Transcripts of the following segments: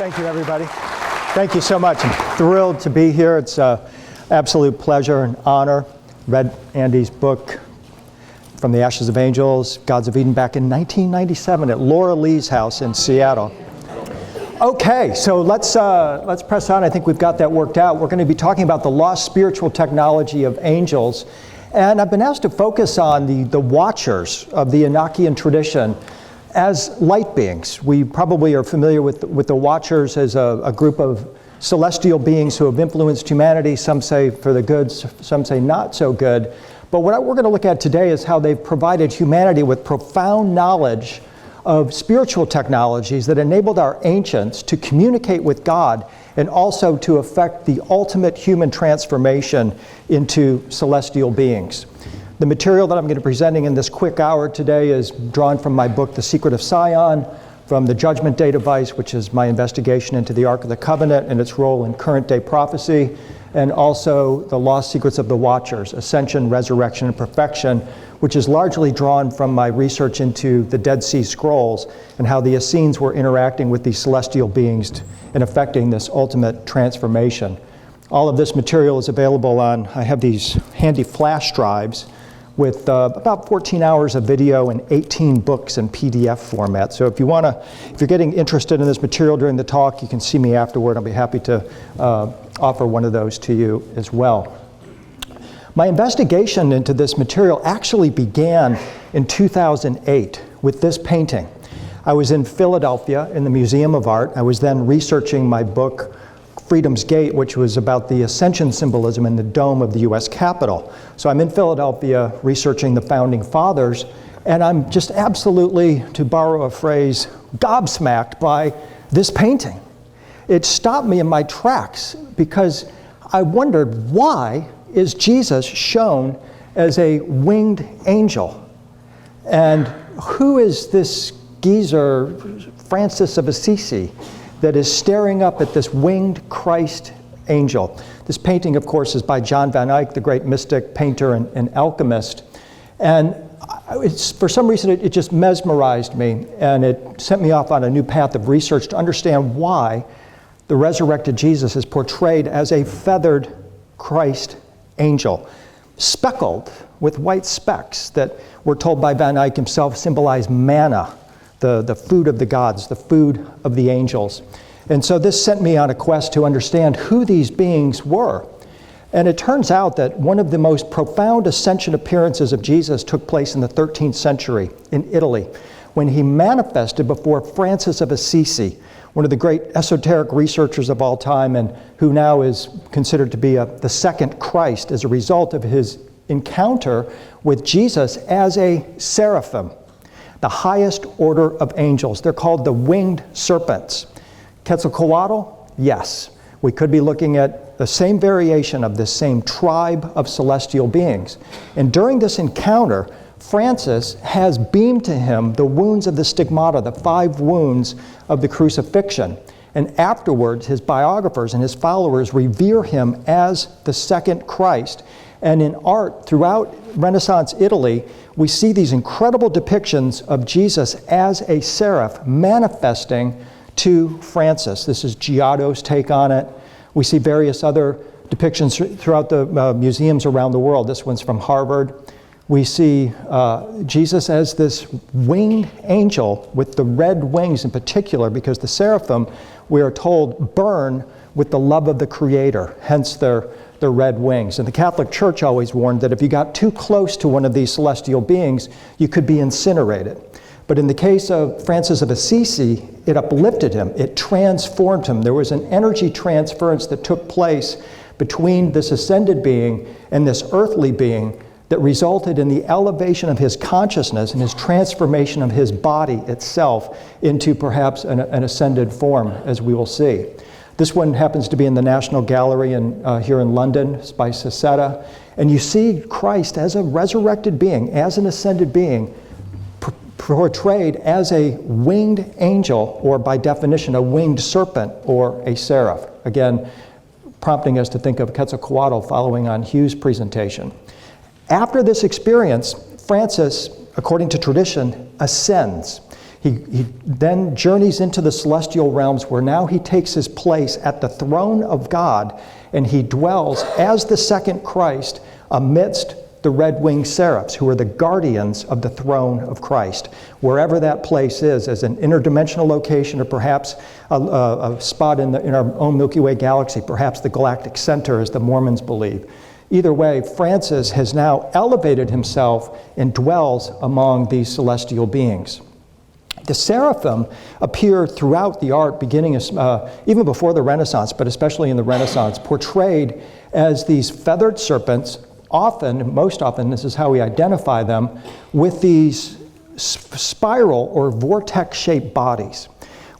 Thank you, everybody. Thank you so much. I'm thrilled to be here. It's an absolute pleasure and honor. Read Andy's book, From the Ashes of Angels, Gods of Eden, back in 1997 at Laura Lee's house in Seattle. Okay, so let's press on. I think we've got that worked out. We're going to be talking about the lost spiritual technology of angels. And I've been asked to focus on the Watchers of the Enochian tradition as light beings. We probably are familiar with the Watchers as a group of celestial beings who have influenced humanity. Some say for the good, some say not so good. But what we're going to look at today is how they've provided humanity with profound knowledge of spiritual technologies that enabled our ancients to communicate with God and also to effect the ultimate human transformation into celestial beings. The material that I'm going to be presenting in this quick hour today is drawn from my book, The Secret of Sion, from the Judgment Day device, which is my investigation into the Ark of the Covenant and its role in current day prophecy, and also The Lost Secrets of the Watchers, Ascension, Resurrection, and Perfection, which is largely drawn from my research into the Dead Sea Scrolls and how the Essenes were interacting with these celestial beings and affecting this ultimate transformation. All of this material is available on, I have these handy flash drives with about 14 hours of video and 18 books in PDF format. So if you're getting interested in this material during the talk, you can see me afterward. I'll be happy to offer one of those to you as well. My investigation into this material actually began in 2008 with this painting. I was in Philadelphia in the Museum of Art. I was then researching my book, Freedom's Gate, which was about the ascension symbolism in the dome of the US Capitol. So I'm in Philadelphia researching the founding fathers, and I'm just absolutely, to borrow a phrase, gobsmacked by this painting. It stopped me in my tracks because I wondered, why is Jesus shown as a winged angel? And who is this geezer, Francis of Assisi, that is staring up at this winged Christ angel? This painting, of course, is by John Van Eyck, the great mystic, painter, and alchemist. And for some reason, it just mesmerized me, and it sent me off on a new path of research to understand why the resurrected Jesus is portrayed as a feathered Christ angel, speckled with white specks that we're told by Van Eyck himself symbolize manna, the food of the gods, the food of the angels. And so this sent me on a quest to understand who these beings were. And it turns out that one of the most profound ascension appearances of Jesus took place in the 13th century in Italy, when he manifested before Francis of Assisi, one of the great esoteric researchers of all time, and who now is considered to be the second Christ as a result of his encounter with Jesus as a seraphim, the highest order of angels. They're called the winged serpents. Quetzalcoatl? Yes. We could be looking at the same variation of this same tribe of celestial beings. And during this encounter, Francis has beamed to him the wounds of the stigmata, the 5 wounds of the crucifixion. And afterwards, his biographers and his followers revere him as the second Christ. And in art throughout Renaissance Italy, we see these incredible depictions of Jesus as a seraph manifesting to Francis. This is Giotto's take on it. We see various other depictions throughout the museums around the world. This one's from Harvard. We see Jesus as this winged angel with the red wings in particular, because the seraphim, we are told, burn with the love of the Creator, hence their red wings. And the Catholic Church always warned that if you got too close to one of these celestial beings, you could be incinerated. But in the case of Francis of Assisi, it uplifted him, it transformed him. There was an energy transference that took place between this ascended being and this earthly being that resulted in the elevation of his consciousness and his transformation of his body itself into perhaps an ascended form, as we will see. This one happens to be in the National Gallery here in London. It's by Sacetta. And you see Christ as a resurrected being, as an ascended being, portrayed as a winged angel, or by definition, a winged serpent or a seraph. Again, prompting us to think of Quetzalcoatl following on Hugh's presentation. After this experience, Francis, according to tradition, ascends. He then journeys into the celestial realms where now he takes his place at the throne of God, and he dwells as the second Christ amidst the red-winged seraphs, who are the guardians of the throne of Christ. Wherever that place is, as an interdimensional location, or perhaps a spot in our own Milky Way galaxy, perhaps the galactic center, as the Mormons believe. Either way, Francis has now elevated himself and dwells among these celestial beings. The seraphim appear throughout the art, beginning even before the Renaissance, but especially in the Renaissance, portrayed as these feathered serpents, most often, this is how we identify them, with these spiral or vortex-shaped bodies.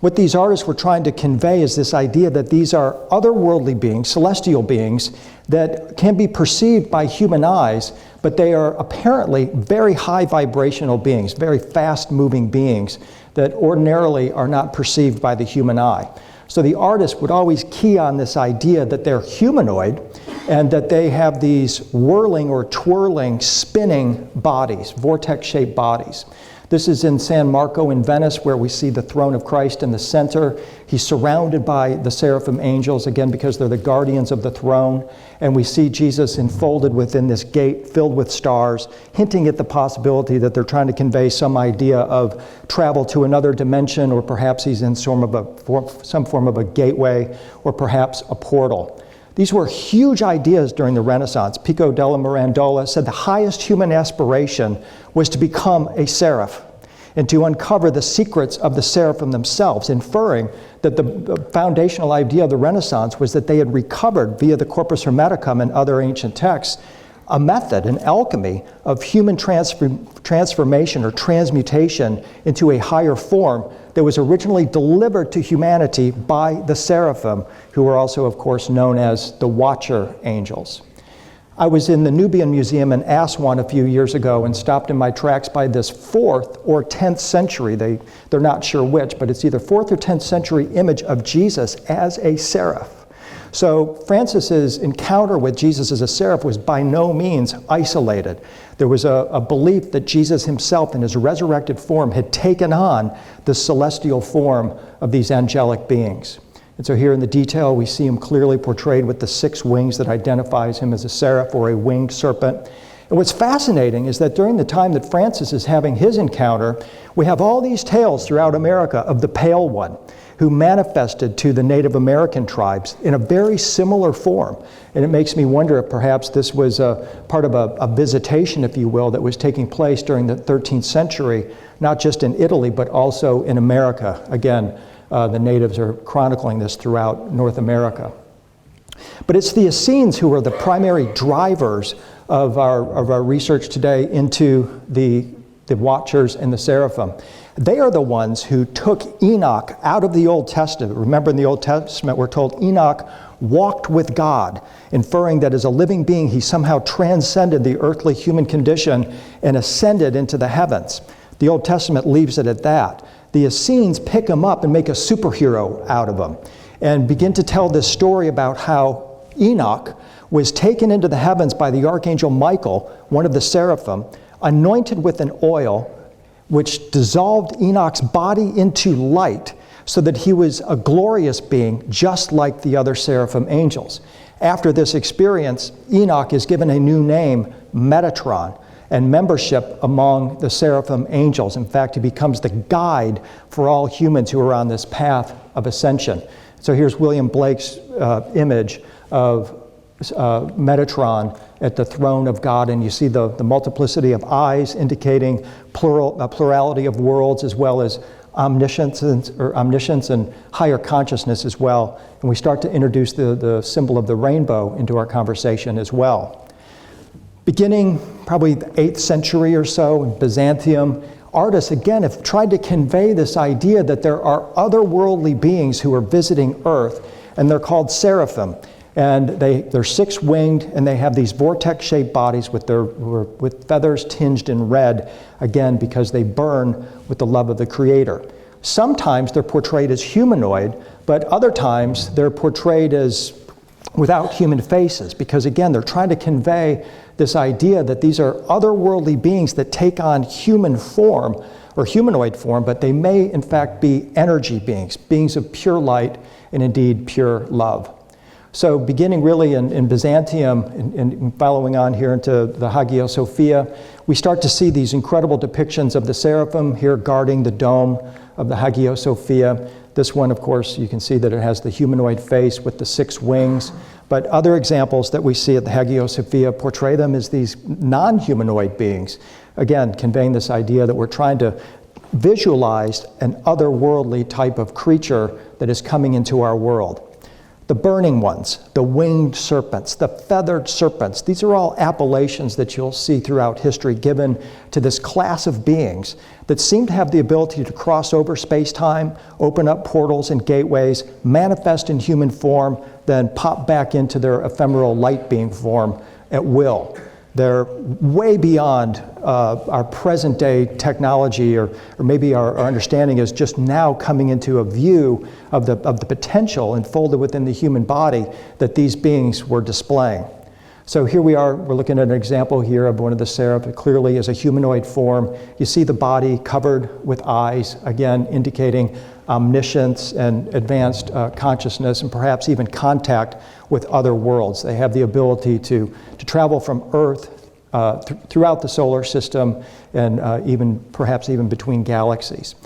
What these artists were trying to convey is this idea that these are otherworldly beings, celestial beings, that can be perceived by human eyes, but they are apparently very high vibrational beings, very fast-moving beings that ordinarily are not perceived by the human eye. So the artist would always key on this idea that they're humanoid and that they have these whirling or twirling, spinning bodies, vortex-shaped bodies. This is in San Marco in Venice, where we see the throne of Christ in the center. He's surrounded by the seraphim angels, again, because they're the guardians of the throne. And we see Jesus enfolded within this gate filled with stars, hinting at the possibility that they're trying to convey some idea of travel to another dimension, or perhaps he's in some form of a gateway, or perhaps a portal. These were huge ideas during the Renaissance. Pico della Mirandola said the highest human aspiration was to become a seraph and to uncover the secrets of the seraphim themselves, inferring that the foundational idea of the Renaissance was that they had recovered, via the Corpus Hermeticum and other ancient texts, a method, an alchemy of human transformation or transmutation into a higher form that was originally delivered to humanity by the seraphim, who were also, of course, known as the Watcher angels. I was in the Nubian Museum in Aswan a few years ago and stopped in my tracks by this 4th or 10th century, they're not sure which, but it's either 4th or 10th century image of Jesus as a seraph. So Francis's encounter with Jesus as a seraph was by no means isolated. There was a belief that Jesus himself in his resurrected form had taken on the celestial form of these angelic beings. And so here in the detail, we see him clearly portrayed with the 6 wings that identifies him as a seraph or a winged serpent. And what's fascinating is that during the time that Francis is having his encounter, we have all these tales throughout America of the Pale One, who manifested to the Native American tribes in a very similar form. And it makes me wonder if perhaps this was part of a visitation, if you will, that was taking place during the 13th century, not just in Italy, but also in America. Again, the natives are chronicling this throughout North America. But it's the Essenes who are the primary drivers of our research today into the Watchers and the Seraphim. They are the ones who took Enoch out of the Old Testament. Remember, in the Old Testament, we're told Enoch walked with God, inferring that as a living being, he somehow transcended the earthly human condition and ascended into the heavens. The Old Testament leaves it at that. The Essenes pick him up and make a superhero out of him and begin to tell this story about how Enoch was taken into the heavens by the archangel Michael, one of the seraphim, anointed with an oil which dissolved Enoch's body into light so that he was a glorious being just like the other seraphim angels. After this experience, Enoch is given a new name, Metatron, and membership among the seraphim angels. In fact, he becomes the guide for all humans who are on this path of ascension. So here's William Blake's image of Metatron at the throne of God, and you see the multiplicity of eyes indicating plurality of worlds, as well as omniscience and higher consciousness as well. And we start to introduce the symbol of the rainbow into our conversation as well. Beginning probably the 8th century or so in Byzantium, artists again have tried to convey this idea that there are otherworldly beings who are visiting Earth, and they're called seraphim. And they're 6-winged, and they have these vortex-shaped bodies with feathers tinged in red, again, because they burn with the love of the Creator. Sometimes they're portrayed as humanoid, but other times they're portrayed as without human faces, because again, they're trying to convey this idea that these are otherworldly beings that take on human form or humanoid form, but they may in fact be energy beings, beings of pure light and indeed pure love. So beginning really in Byzantium and following on here into the Hagia Sophia, we start to see these incredible depictions of the Seraphim here guarding the dome of the Hagia Sophia. This one, of course, you can see that it has the humanoid face with the 6 wings. But other examples that we see at the Hagia Sophia portray them as these non-humanoid beings. Again, conveying this idea that we're trying to visualize an otherworldly type of creature that is coming into our world. The burning ones, the winged serpents, the feathered serpents, these are all appellations that you'll see throughout history given to this class of beings that seem to have the ability to cross over space-time, open up portals and gateways, manifest in human form, then pop back into their ephemeral light being form at will. They're way beyond our present day technology, or maybe our understanding is just now coming into a view of the potential enfolded within the human body that these beings were displaying. So here we are, we're looking at an example here of one of the seraphim, clearly as a humanoid form. You see the body covered with eyes, again indicating omniscience and advanced consciousness and perhaps even contact with other worlds. They have the ability to travel from Earth throughout the solar system and perhaps even between galaxies.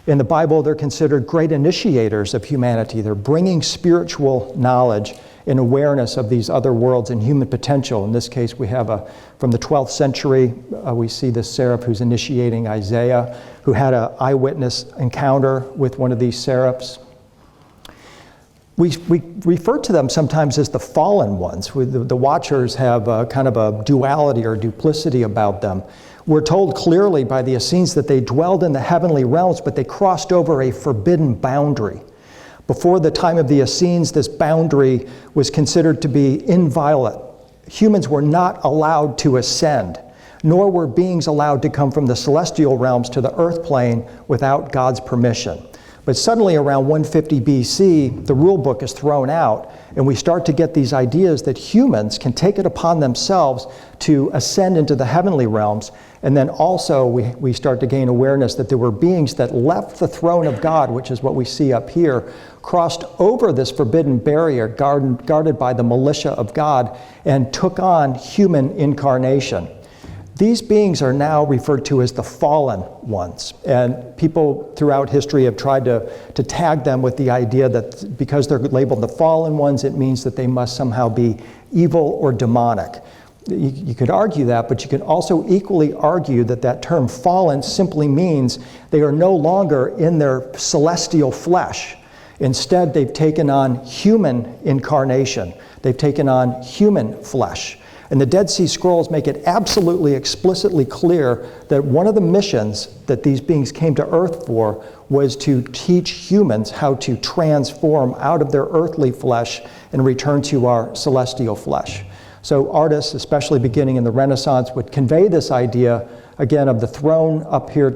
In the Bible, they're considered great initiators of humanity. They're bringing spiritual knowledge and awareness of these other worlds and human potential. In this case, we have from the 12th century, we see this seraph who's initiating Isaiah, who had an eyewitness encounter with one of these seraphs. We refer to them sometimes as the fallen ones. The Watchers have kind of a duality or duplicity about them. We're told clearly by the Essenes that they dwelled in the heavenly realms, but they crossed over a forbidden boundary. Before the time of the Essenes, this boundary was considered to be inviolate. Humans were not allowed to ascend, nor were beings allowed to come from the celestial realms to the earth plane without God's permission. But suddenly around 150 BC, the rule book is thrown out, and we start to get these ideas that humans can take it upon themselves to ascend into the heavenly realms. And then also we start to gain awareness that there were beings that left the throne of God, which is what we see up here, crossed over this forbidden barrier guarded by the militia of God, and took on human incarnation. These beings are now referred to as the fallen ones, and people throughout history have tried to tag them with the idea that because they're labeled the fallen ones, it means that they must somehow be evil or demonic. You could argue that, but you could also equally argue that that term fallen simply means they are no longer in their celestial flesh. Instead, they've taken on human incarnation. They've taken on human flesh. And the Dead Sea Scrolls make it absolutely explicitly clear that one of the missions that these beings came to Earth for was to teach humans how to transform out of their earthly flesh and return to our celestial flesh. So artists, especially beginning in the Renaissance, would convey this idea, again, of the throne up here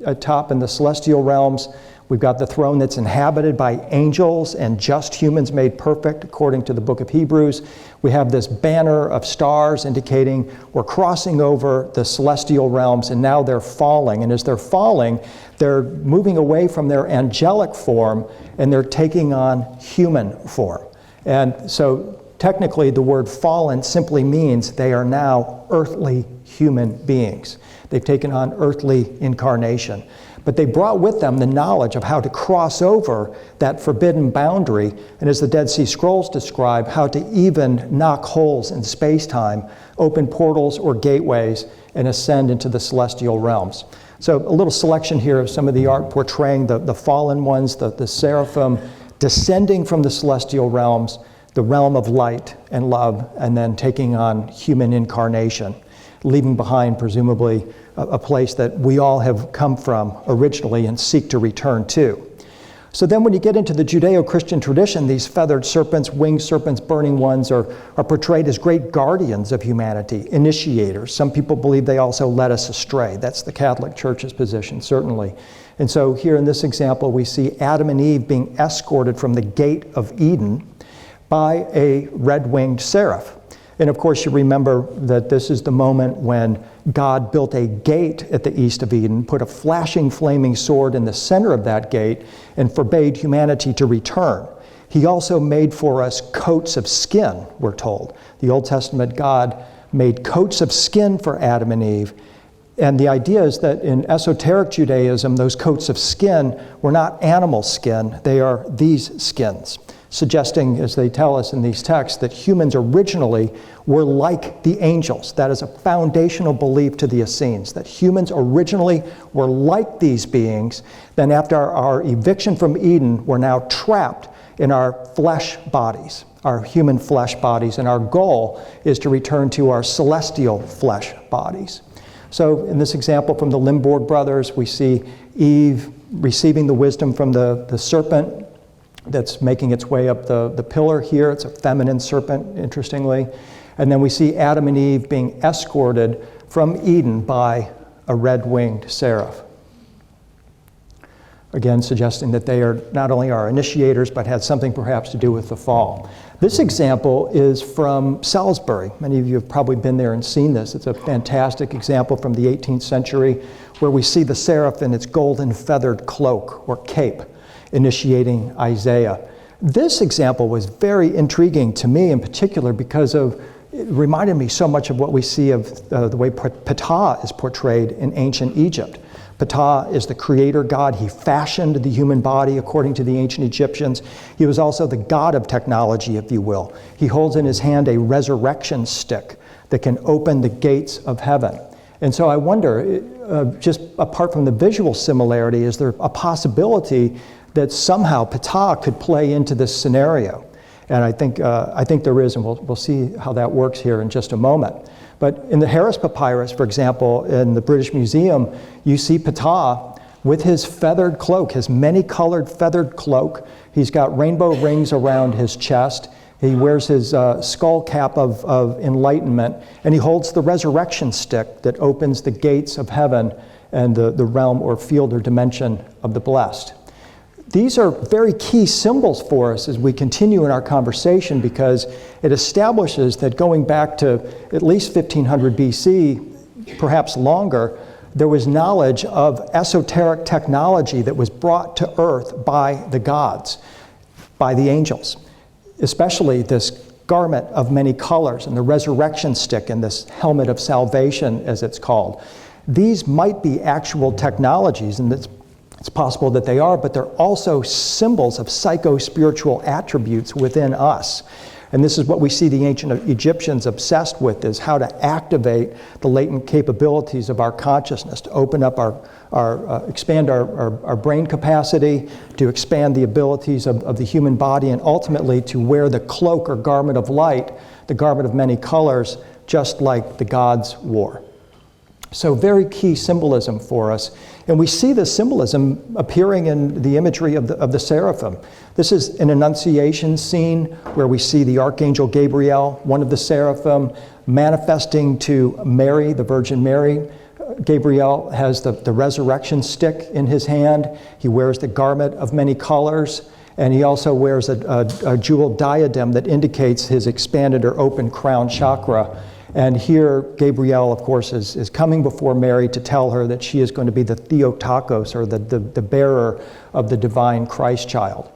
atop in the celestial realms. We've got the throne that's inhabited by angels and just humans made perfect, according to the book of Hebrews. We have this banner of stars indicating we're crossing over the celestial realms, and now they're falling. And as they're falling, they're moving away from their angelic form, and they're taking on human form. And so technically, the word fallen simply means they are now earthly human beings. They've taken on earthly incarnation. But they brought with them the knowledge of how to cross over that forbidden boundary, and as the Dead Sea Scrolls describe, how to even knock holes in space-time, open portals or gateways, and ascend into the celestial realms. So a little selection here of some of the art portraying the fallen ones, the seraphim descending from the celestial realms, the realm of light and love, and then taking on human incarnation, leaving behind presumably a place that we all have come from originally and seek to return to. So then when you get into the Judeo-Christian tradition, these feathered serpents, winged serpents, burning ones are portrayed as great guardians of humanity, initiators. Some people believe they also led us astray. That's the Catholic Church's position, certainly. And so here in this example, we see Adam and Eve being escorted from the gate of Eden by a red-winged seraph. And of course, you remember that this is the moment when God built a gate at the east of Eden, put a flashing, flaming sword in the center of that gate, and forbade humanity to return. He also made for us coats of skin, we're told. The Old Testament God made coats of skin for Adam and Eve. And the idea is that in esoteric Judaism, those coats of skin were not animal skin, they are these skins, suggesting, as they tell us in these texts, that humans originally were like the angels. That is a foundational belief to the Essenes, that humans originally were like these beings. Then after our eviction from Eden, we're now trapped in our flesh bodies, our human flesh bodies, and our goal is to return to our celestial flesh bodies. So in this example from the Limborg brothers, we see Eve receiving the wisdom from the serpent that's making its way up the pillar here. It's a feminine serpent, interestingly. And then we see Adam and Eve being escorted from Eden by a red-winged seraph. Again, suggesting that they are not only our initiators, but had something perhaps to do with the fall. This example is from Salisbury. Many of you have probably been there and seen this. It's a fantastic example from the 18th century where we see the seraph in its golden feathered cloak or cape initiating Isaiah. This example was very intriguing to me in particular because it reminded me so much of what we see of the way Ptah is portrayed in ancient Egypt. Ptah is the creator god. He fashioned the human body according to the ancient Egyptians. He was also the god of technology, if you will. He holds in his hand a resurrection stick that can open the gates of heaven. And so I wonder, just apart from the visual similarity, is there a possibility that somehow Ptah could play into this scenario? And I think there is, and we'll see how that works here in just a moment. But in the Harris Papyrus, for example, in the British Museum, you see Ptah with his feathered cloak, his many-colored feathered cloak. He's got rainbow rings around his chest. He wears his skull cap of enlightenment, and he holds the resurrection stick that opens the gates of heaven and the realm or field or dimension of the blessed. These are very key symbols for us as we continue in our conversation because it establishes that going back to at least 1500 BC, perhaps longer, there was knowledge of esoteric technology that was brought to earth by the gods, by the angels, especially this garment of many colors and the resurrection stick and this helmet of salvation, as it's called. These might be actual technologies, and it's possible that they are, but they're also symbols of psycho-spiritual attributes within us. And this is what we see the ancient Egyptians obsessed with, is how to activate the latent capabilities of our consciousness, to open up expand our brain capacity, to expand the abilities of the human body, and ultimately to wear the cloak or garment of light, the garment of many colors, just like the gods wore. So very key symbolism for us. And we see this symbolism appearing in the imagery of the seraphim. This is an Annunciation scene where we see the Archangel Gabriel, one of the seraphim, manifesting to Mary, the Virgin Mary. Gabriel has the resurrection stick in his hand. He wears the garment of many colors. And he also wears a jeweled diadem that indicates his expanded or open crown chakra. And here, Gabriel, of course, is coming before Mary to tell her that she is going to be the Theotokos, or the bearer of the divine Christ child.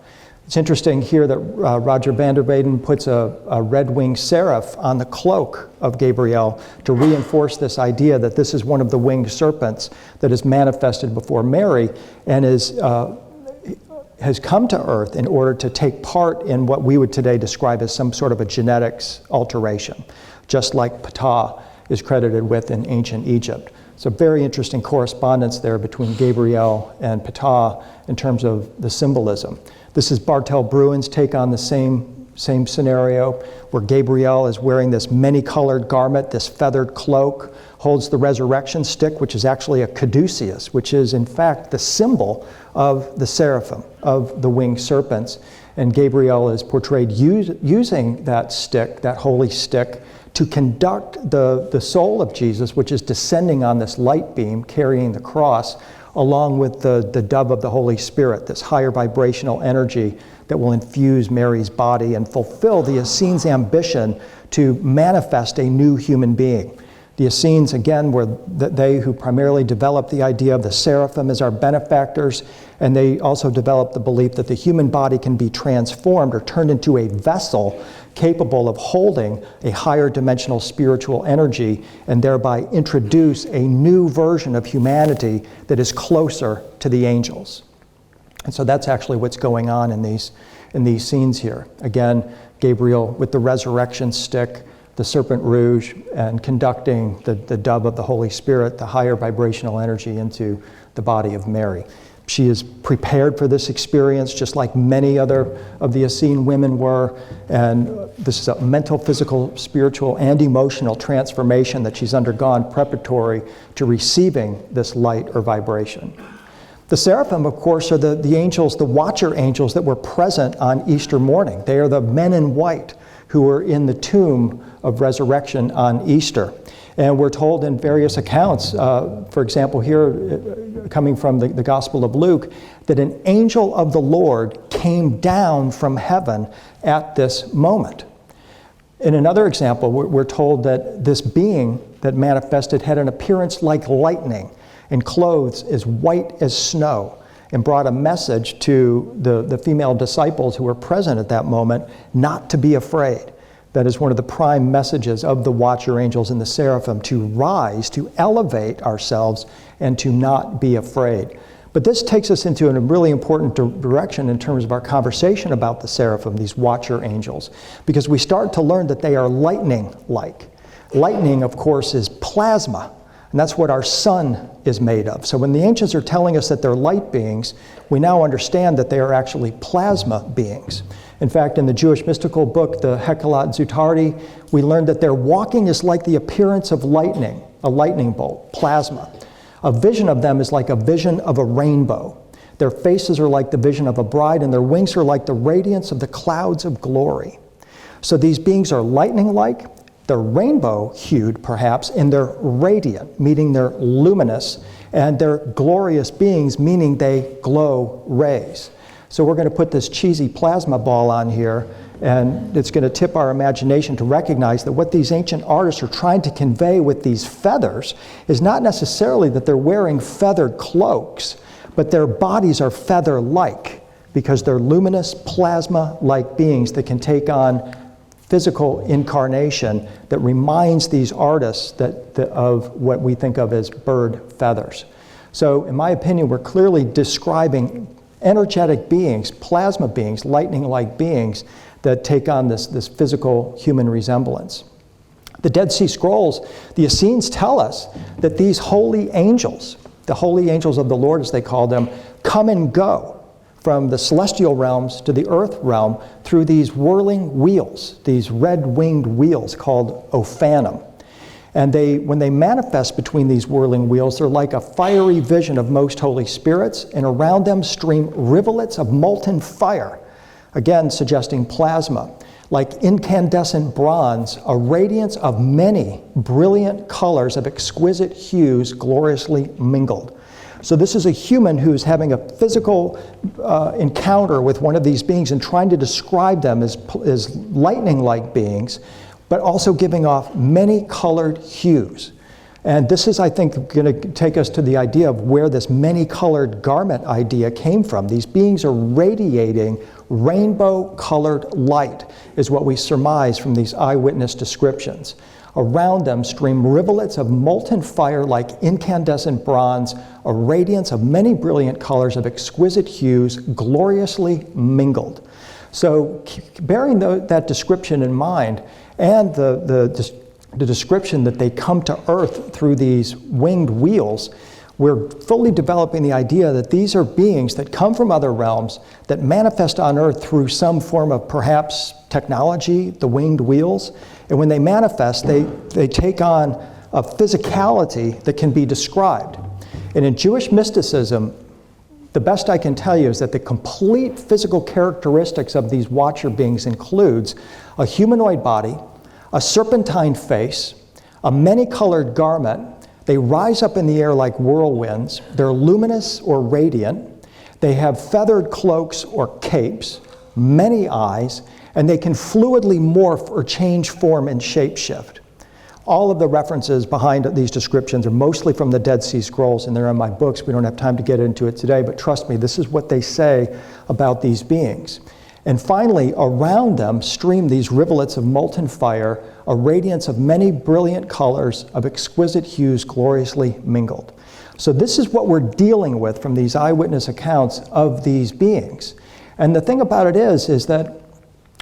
It's interesting here that Roger van der Weyden puts a red-winged seraph on the cloak of Gabriel to reinforce this idea that this is one of the winged serpents that is manifested before Mary and has come to earth in order to take part in what we would today describe as some sort of a genetics alteration, just like Ptah is credited with in ancient Egypt. So very interesting correspondence there between Gabriel and Ptah in terms of the symbolism. This is Bartel Bruin's take on the same scenario, where Gabriel is wearing this many-colored garment, this feathered cloak, holds the resurrection stick, which is actually a caduceus, which is in fact the symbol of the seraphim, of the winged serpents. And Gabriel is portrayed using that stick, that holy stick, to conduct the soul of Jesus, which is descending on this light beam carrying the cross along with the dove of the Holy Spirit, this higher vibrational energy that will infuse Mary's body and fulfill the Essenes' ambition to manifest a new human being. The Essenes, again, were they who primarily developed the idea of the Seraphim as our benefactors, and they also developed the belief that the human body can be transformed or turned into a vessel capable of holding a higher dimensional spiritual energy and thereby introduce a new version of humanity that is closer to the angels. And so that's actually what's going on in these scenes here. Again, Gabriel with the resurrection stick, the serpent rouge, and conducting the dove of the Holy Spirit, the higher vibrational energy, into the body of Mary. She is prepared for this experience just like many other of the Essene women were, and this is a mental, physical, spiritual, and emotional transformation that she's undergone preparatory to receiving this light or vibration. The Seraphim, of course, are the angels, the watcher angels that were present on Easter morning. They are the men in white who were in the tomb of resurrection on Easter. And we're told in various accounts, for example here, coming from the Gospel of Luke, that an angel of the Lord came down from heaven at this moment. In another example, we're told that this being that manifested had an appearance like lightning and clothes as white as snow, and brought a message to the female disciples who were present at that moment not to be afraid. That is one of the prime messages of the watcher angels and the seraphim, to rise, to elevate ourselves, and to not be afraid. But this takes us into a really important direction in terms of our conversation about the seraphim, these watcher angels, because we start to learn that they are lightning-like. Lightning, of course, is plasma, and that's what our sun is made of. So when the ancients are telling us that they're light beings, we now understand that they are actually plasma beings. In fact, in the Jewish mystical book, the Hekalat Zutardi, we learned that their walking is like the appearance of lightning, a lightning bolt, plasma. A vision of them is like a vision of a rainbow. Their faces are like the vision of a bride, and their wings are like the radiance of the clouds of glory. So these beings are lightning-like, they're rainbow-hued, perhaps, and they're radiant, meaning they're luminous, and they're glorious beings, meaning they glow rays. So we're going to put this cheesy plasma ball on here, and it's going to tip our imagination to recognize that what these ancient artists are trying to convey with these feathers is not necessarily that they're wearing feathered cloaks, but their bodies are feather-like, because they're luminous, plasma-like beings that can take on physical incarnation that reminds these artists of what we think of as bird feathers. So in my opinion, we're clearly describing energetic beings, plasma beings, lightning-like beings that take on this physical human resemblance. The Dead Sea Scrolls, the Essenes tell us that these holy angels, the holy angels of the Lord as they call them, come and go from the celestial realms to the earth realm through these whirling wheels, these red-winged wheels called Ophanim. And when they manifest between these whirling wheels, they're like a fiery vision of most holy spirits, and around them stream rivulets of molten fire, again suggesting plasma, like incandescent bronze, a radiance of many brilliant colors of exquisite hues gloriously mingled. So this is a human who's having a physical encounter with one of these beings and trying to describe them as lightning-like beings, but also giving off many colored hues. And this is, I think, going to take us to the idea of where this many-colored garment idea came from. These beings are radiating rainbow-colored light, is what we surmise from these eyewitness descriptions. Around them stream rivulets of molten fire like incandescent bronze, a radiance of many brilliant colors of exquisite hues, gloriously mingled. So bearing that description in mind, and the description that they come to earth through these winged wheels, we're fully developing the idea that these are beings that come from other realms that manifest on earth through some form of perhaps technology, the winged wheels. And when they manifest, they take on a physicality that can be described. And in Jewish mysticism, the best I can tell you is that the complete physical characteristics of these watcher beings includes a humanoid body, a serpentine face, a many-colored garment, They rise up in the air like whirlwinds. They're luminous or radiant. They have feathered cloaks or capes, many eyes, and they can fluidly morph or change form and shapeshift. All of the references behind these descriptions are mostly from the Dead Sea Scrolls, and they're in my books. We don't have time to get into it today, but trust me, this is what they say about these beings. And finally, around them stream these rivulets of molten fire, a radiance of many brilliant colors of exquisite hues gloriously mingled. So this is what we're dealing with from these eyewitness accounts of these beings. And the thing about it is that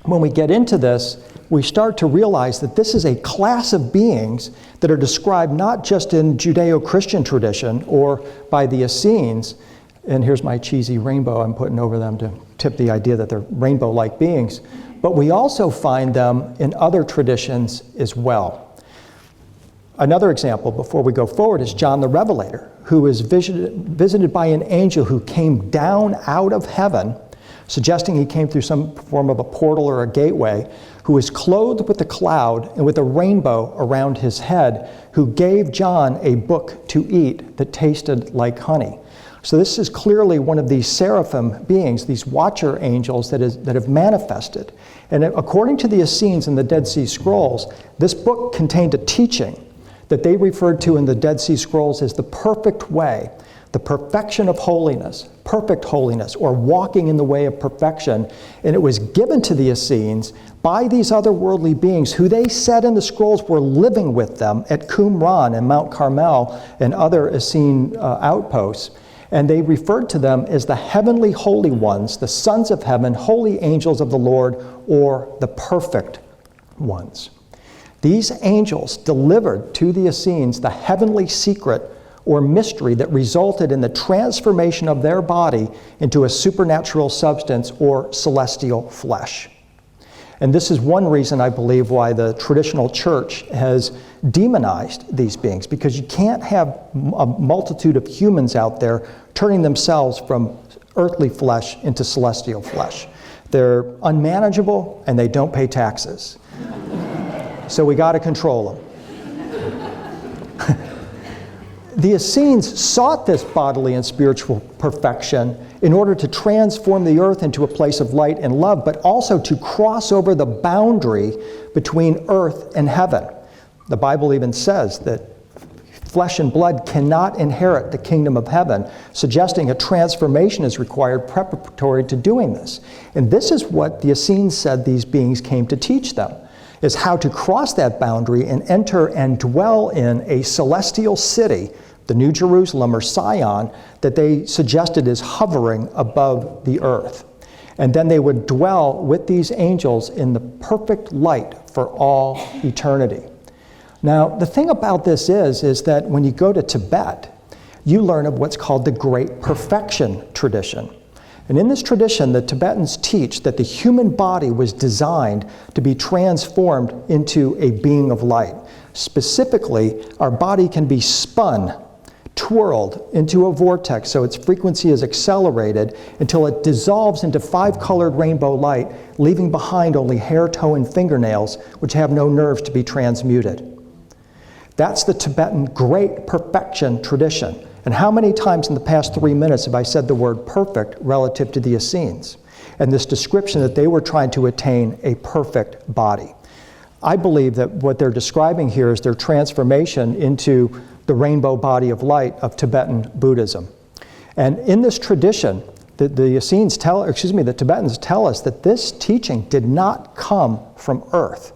when we get into this, we start to realize that this is a class of beings that are described not just in Judeo-Christian tradition or by the Essenes, and here's my cheesy rainbow I'm putting over them to tip the idea that they're rainbow-like beings, but we also find them in other traditions as well. Another example before we go forward is John the Revelator, who is visited by an angel who came down out of heaven, suggesting he came through some form of a portal or a gateway, who is clothed with a cloud and with a rainbow around his head, who gave John a book to eat that tasted like honey. So this is clearly one of these seraphim beings, these watcher angels that have manifested. And according to the Essenes in the Dead Sea Scrolls, this book contained a teaching that they referred to in the Dead Sea Scrolls as the perfect way, the perfection of holiness, perfect holiness, or walking in the way of perfection. And it was given to the Essenes by these otherworldly beings who they said in the scrolls were living with them at Qumran and Mount Carmel and other Essene outposts. And they referred to them as the heavenly holy ones, the sons of heaven, holy angels of the Lord, or the perfect ones. These angels delivered to the Essenes the heavenly secret or mystery that resulted in the transformation of their body into a supernatural substance or celestial flesh. And this is one reason I believe why the traditional church has demonized these beings, because you can't have a multitude of humans out there turning themselves from earthly flesh into celestial flesh. They're unmanageable and they don't pay taxes. So we got to control them. The Essenes sought this bodily and spiritual perfection in order to transform the earth into a place of light and love, but also to cross over the boundary between earth and heaven. The Bible even says that flesh and blood cannot inherit the kingdom of heaven, suggesting a transformation is required preparatory to doing this. And this is what the Essenes said these beings came to teach them, is how to cross that boundary and enter and dwell in a celestial city, the New Jerusalem or Sion, that they suggested is hovering above the earth. And then they would dwell with these angels in the perfect light for all eternity. Now, the thing about this is that when you go to Tibet, you learn of what's called the Great Perfection tradition. And in this tradition, the Tibetans teach that the human body was designed to be transformed into a being of light. Specifically, our body can be spun, twirled into a vortex so its frequency is accelerated until it dissolves into 5-colored rainbow light, leaving behind only hair, toe, and fingernails, which have no nerves to be transmuted. That's the Tibetan Great Perfection tradition. And how many times in the past 3 minutes have I said the word perfect relative to the Essenes and this description that they were trying to attain a perfect body? I believe that what they're describing here is their transformation into the rainbow body of light of Tibetan Buddhism. And in this tradition, the Tibetans tell us that this teaching did not come from earth.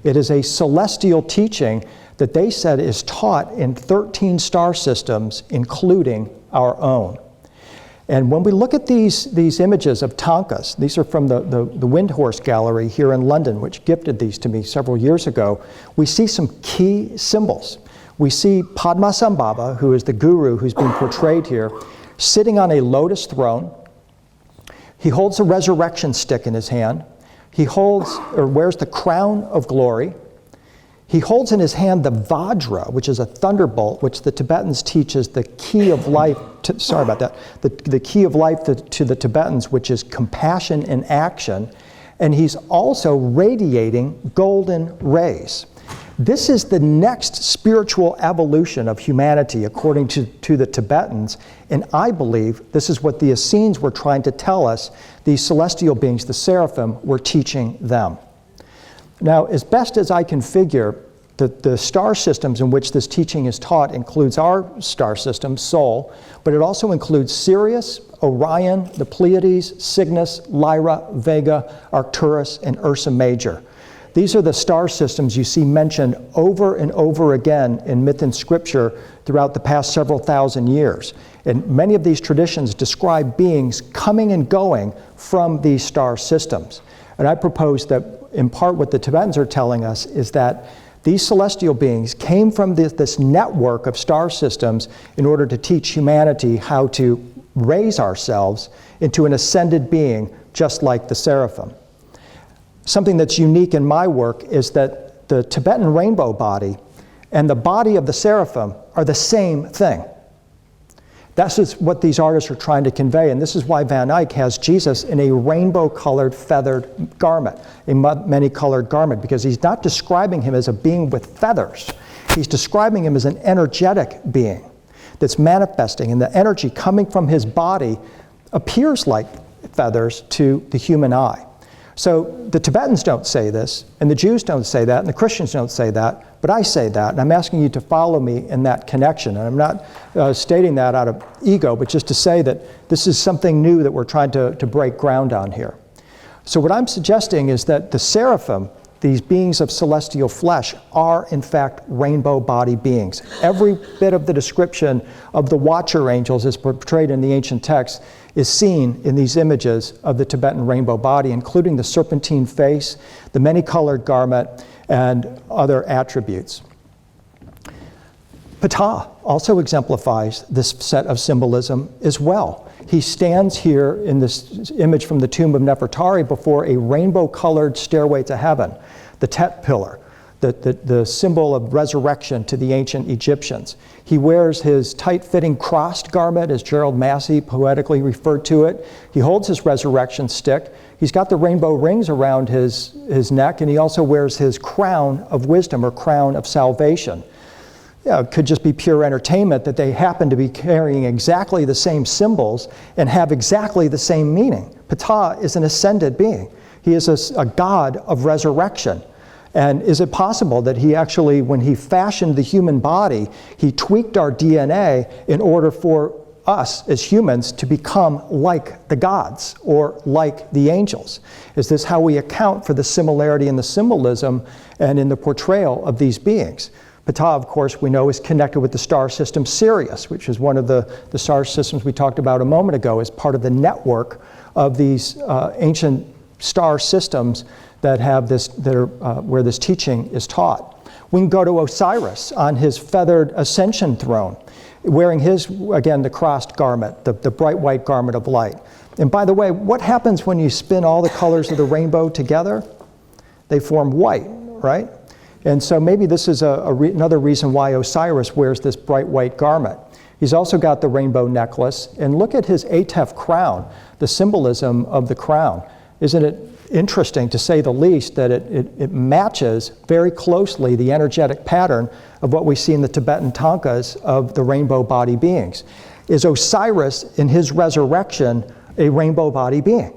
It is a celestial teaching that they said is taught in 13 star systems, including our own. And when we look at these images of tankas, these are from the Windhorse Gallery here in London, which gifted these to me several years ago, we see some key symbols. We see Padmasambhava, who is the guru who's been portrayed here, sitting on a lotus throne. He holds a resurrection stick in his hand. He wears the crown of glory. He holds in his hand the Vajra, which is a thunderbolt, which the Tibetans teach is the key of life. The key of life to the Tibetans, which is compassion in action. And he's also radiating golden rays. This is the next spiritual evolution of humanity, according to the Tibetans, and I believe this is what the Essenes were trying to tell us, these celestial beings, the Seraphim, were teaching them. Now, as best as I can figure, the star systems in which this teaching is taught includes our star system, Sol, but it also includes Sirius, Orion, the Pleiades, Cygnus, Lyra, Vega, Arcturus, and Ursa Major. These are the star systems you see mentioned over and over again in myth and scripture throughout the past several thousand years. And many of these traditions describe beings coming and going from these star systems. And I propose that in part what the Tibetans are telling us is that these celestial beings came from this network of star systems in order to teach humanity how to raise ourselves into an ascended being just like the Seraphim. Something that's unique in my work is that the Tibetan rainbow body and the body of the Seraphim are the same thing. That's what these artists are trying to convey, and this is why Van Eyck has Jesus in a rainbow-colored feathered garment, a many-colored garment, because he's not describing him as a being with feathers. He's describing him as an energetic being that's manifesting, and the energy coming from his body appears like feathers to the human eye. So the Tibetans don't say this, and the Jews don't say that, and the Christians don't say that, but I say that, and I'm asking you to follow me in that connection. And I'm not stating that out of ego, but just to say that this is something new that we're trying to break ground on here. So what I'm suggesting is that the Seraphim, these beings of celestial flesh, are in fact rainbow body beings. Every bit of the description of the Watcher angels as portrayed in the ancient texts is seen in these images of the Tibetan rainbow body, including the serpentine face, the many-colored garment, and other attributes. Ptah also exemplifies this set of symbolism as well. He stands here in this image from the tomb of Nefertari before a rainbow-colored stairway to heaven, the Tet pillar, the symbol of resurrection to the ancient Egyptians. He wears his tight-fitting crossed garment, as Gerald Massey poetically referred to it. He holds his resurrection stick. He's got the rainbow rings around his neck, and he also wears his crown of wisdom or crown of salvation. Yeah, it could just be pure entertainment that they happen to be carrying exactly the same symbols and have exactly the same meaning. Ptah is an ascended being. He is a god of resurrection. And is it possible that he actually, when he fashioned the human body, he tweaked our DNA in order for us as humans to become like the gods or like the angels? Is this how we account for the similarity in the symbolism and in the portrayal of these beings? Ptah, of course, we know is connected with the star system Sirius, which is one of the star systems we talked about a moment ago as part of the network of these ancient star systems that have this, where this teaching is taught. We can go to Osiris on his feathered ascension throne, wearing his, again, the crossed garment, the bright white garment of light. And by the way, what happens when you spin all the colors of the rainbow together? They form white, right? And so maybe this is another reason why Osiris wears this bright white garment. He's also got the rainbow necklace, and look at his Atef crown, the symbolism of the crown. Isn't it interesting, to say the least, that it matches very closely the energetic pattern of what we see in the Tibetan tankas of the rainbow body beings? Is Osiris, in his resurrection, a rainbow body being?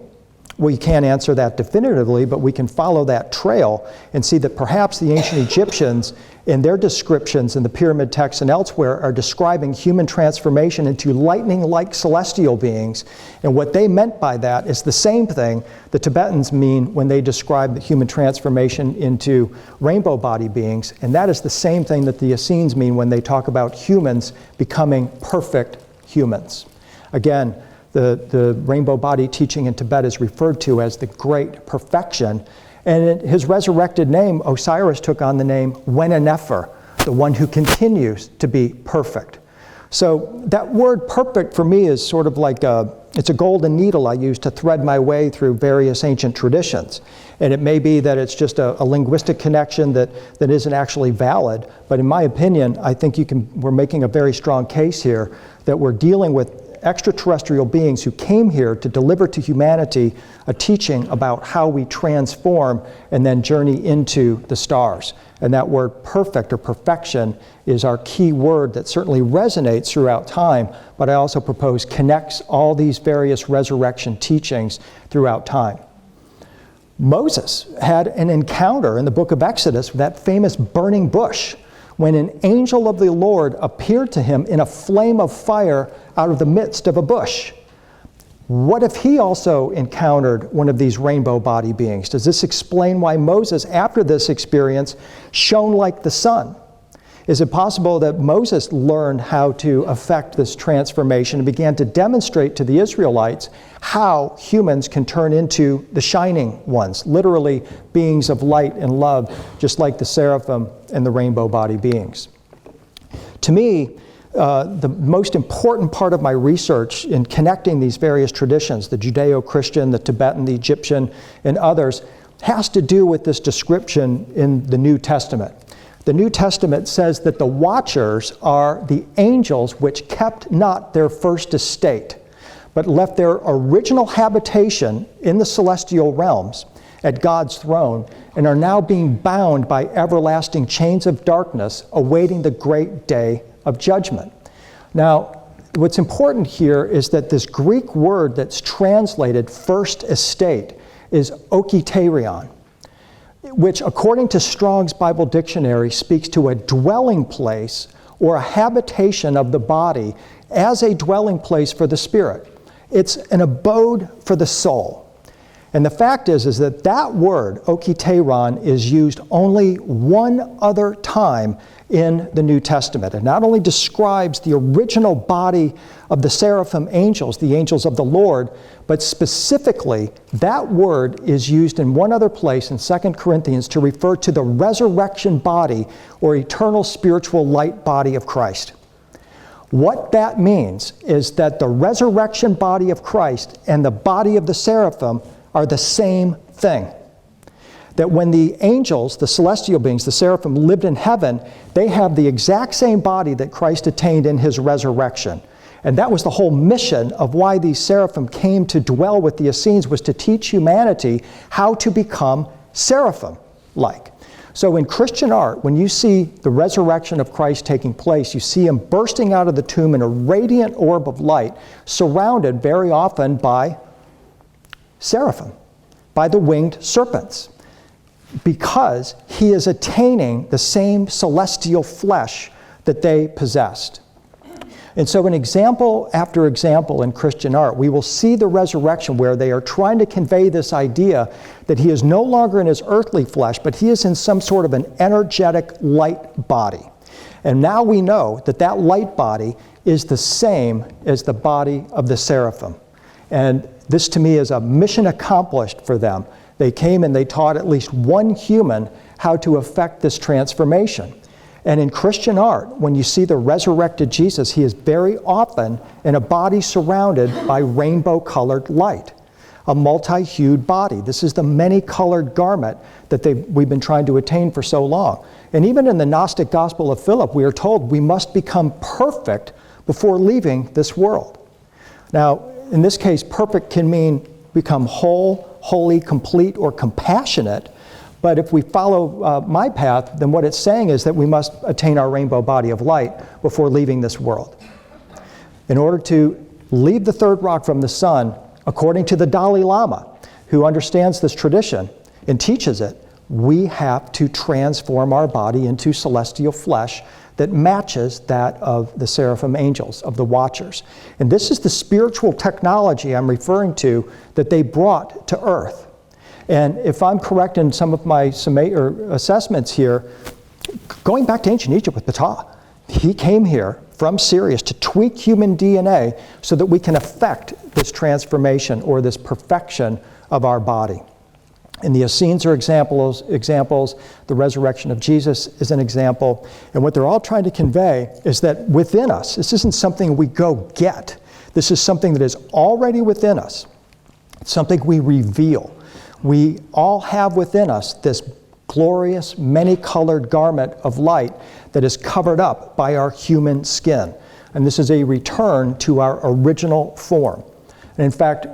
We can't answer that definitively, but we can follow that trail and see that perhaps the ancient Egyptians, in their descriptions in the pyramid texts and elsewhere, are describing human transformation into lightning-like celestial beings. And what they meant by that is the same thing the Tibetans mean when they describe the human transformation into rainbow body beings. And that is the same thing that the Essenes mean when they talk about humans becoming perfect humans. Again, the rainbow body teaching in Tibet is referred to as the great perfection. And his resurrected name, Osiris took on the name Wenenefer, the one who continues to be perfect. So that word perfect for me is sort of like it's a golden needle I use to thread my way through various ancient traditions. And it may be that it's just a linguistic connection that isn't actually valid, but in my opinion, I think we're making a very strong case here that we're dealing with extraterrestrial beings who came here to deliver to humanity a teaching about how we transform and then journey into the stars. And that word perfect or perfection is our key word that certainly resonates throughout time, but I also propose connects all these various resurrection teachings throughout time. Moses had an encounter in the book of Exodus with that famous burning bush when an angel of the Lord appeared to him in a flame of fire out of the midst of a bush. What if he also encountered one of these rainbow body beings? Does this explain why Moses, after this experience, shone like the sun? Is it possible that Moses learned how to effect this transformation and began to demonstrate to the Israelites how humans can turn into the shining ones, literally beings of light and love, just like the seraphim and the rainbow body beings? To me, the most important part of my research in connecting these various traditions, the Judeo-Christian, the Tibetan, the Egyptian, and others, has to do with this description in the New Testament. The New Testament says that the Watchers are the angels which kept not their first estate, but left their original habitation in the celestial realms at God's throne, and are now being bound by everlasting chains of darkness, awaiting the great day of judgment. Now, what's important here is that this Greek word that's translated first estate is okiterion, which according to Strong's Bible Dictionary speaks to a dwelling place or a habitation of the body as a dwelling place for the spirit. It's an abode for the soul. And the fact is that that word, okiteron, is used only one other time in the New Testament. It not only describes the original body of the seraphim angels, the angels of the Lord, but specifically that word is used in one other place in 2 Corinthians to refer to the resurrection body or eternal spiritual light body of Christ. What that means is that the resurrection body of Christ and the body of the seraphim are the same thing. That when the angels, the celestial beings, the seraphim, lived in heaven, they have the exact same body that Christ attained in his resurrection. And that was the whole mission of why these seraphim came to dwell with the Essenes, was to teach humanity how to become seraphim-like. So in Christian art, when you see the resurrection of Christ taking place, you see him bursting out of the tomb in a radiant orb of light, surrounded very often by seraphim, by the winged serpents, because he is attaining the same celestial flesh that they possessed. And so in example after example in Christian art, we will see the resurrection where they are trying to convey this idea that he is no longer in his earthly flesh, but he is in some sort of an energetic light body. And now we know that that light body is the same as the body of the seraphim. And this to me is a mission accomplished for them. They came and they taught at least one human how to effect this transformation. And in Christian art, when you see the resurrected Jesus, he is very often in a body surrounded by rainbow-colored light, a multi-hued body. This is the many-colored garment that we've been trying to attain for so long. And even in the Gnostic Gospel of Philip, we are told we must become perfect before leaving this world. Now, in this case, perfect can mean become whole, holy, complete, or compassionate. But if we follow my path, then what it's saying is that we must attain our rainbow body of light before leaving this world. In order to leave the third rock from the sun, according to the Dalai Lama, who understands this tradition and teaches it, we have to transform our body into celestial flesh that matches that of the seraphim angels, of the Watchers. And this is the spiritual technology I'm referring to that they brought to earth. And if I'm correct in some of my assessments here, going back to ancient Egypt with Ptah, he came here from Sirius to tweak human DNA so that we can effect this transformation or this perfection of our body. And the Essenes are examples. The resurrection of Jesus is an example. And what they're all trying to convey is that within us, this isn't something we go get. This is something that is already within us. It's something we reveal. We all have within us this glorious, many-colored garment of light that is covered up by our human skin. And this is a return to our original form. And in fact,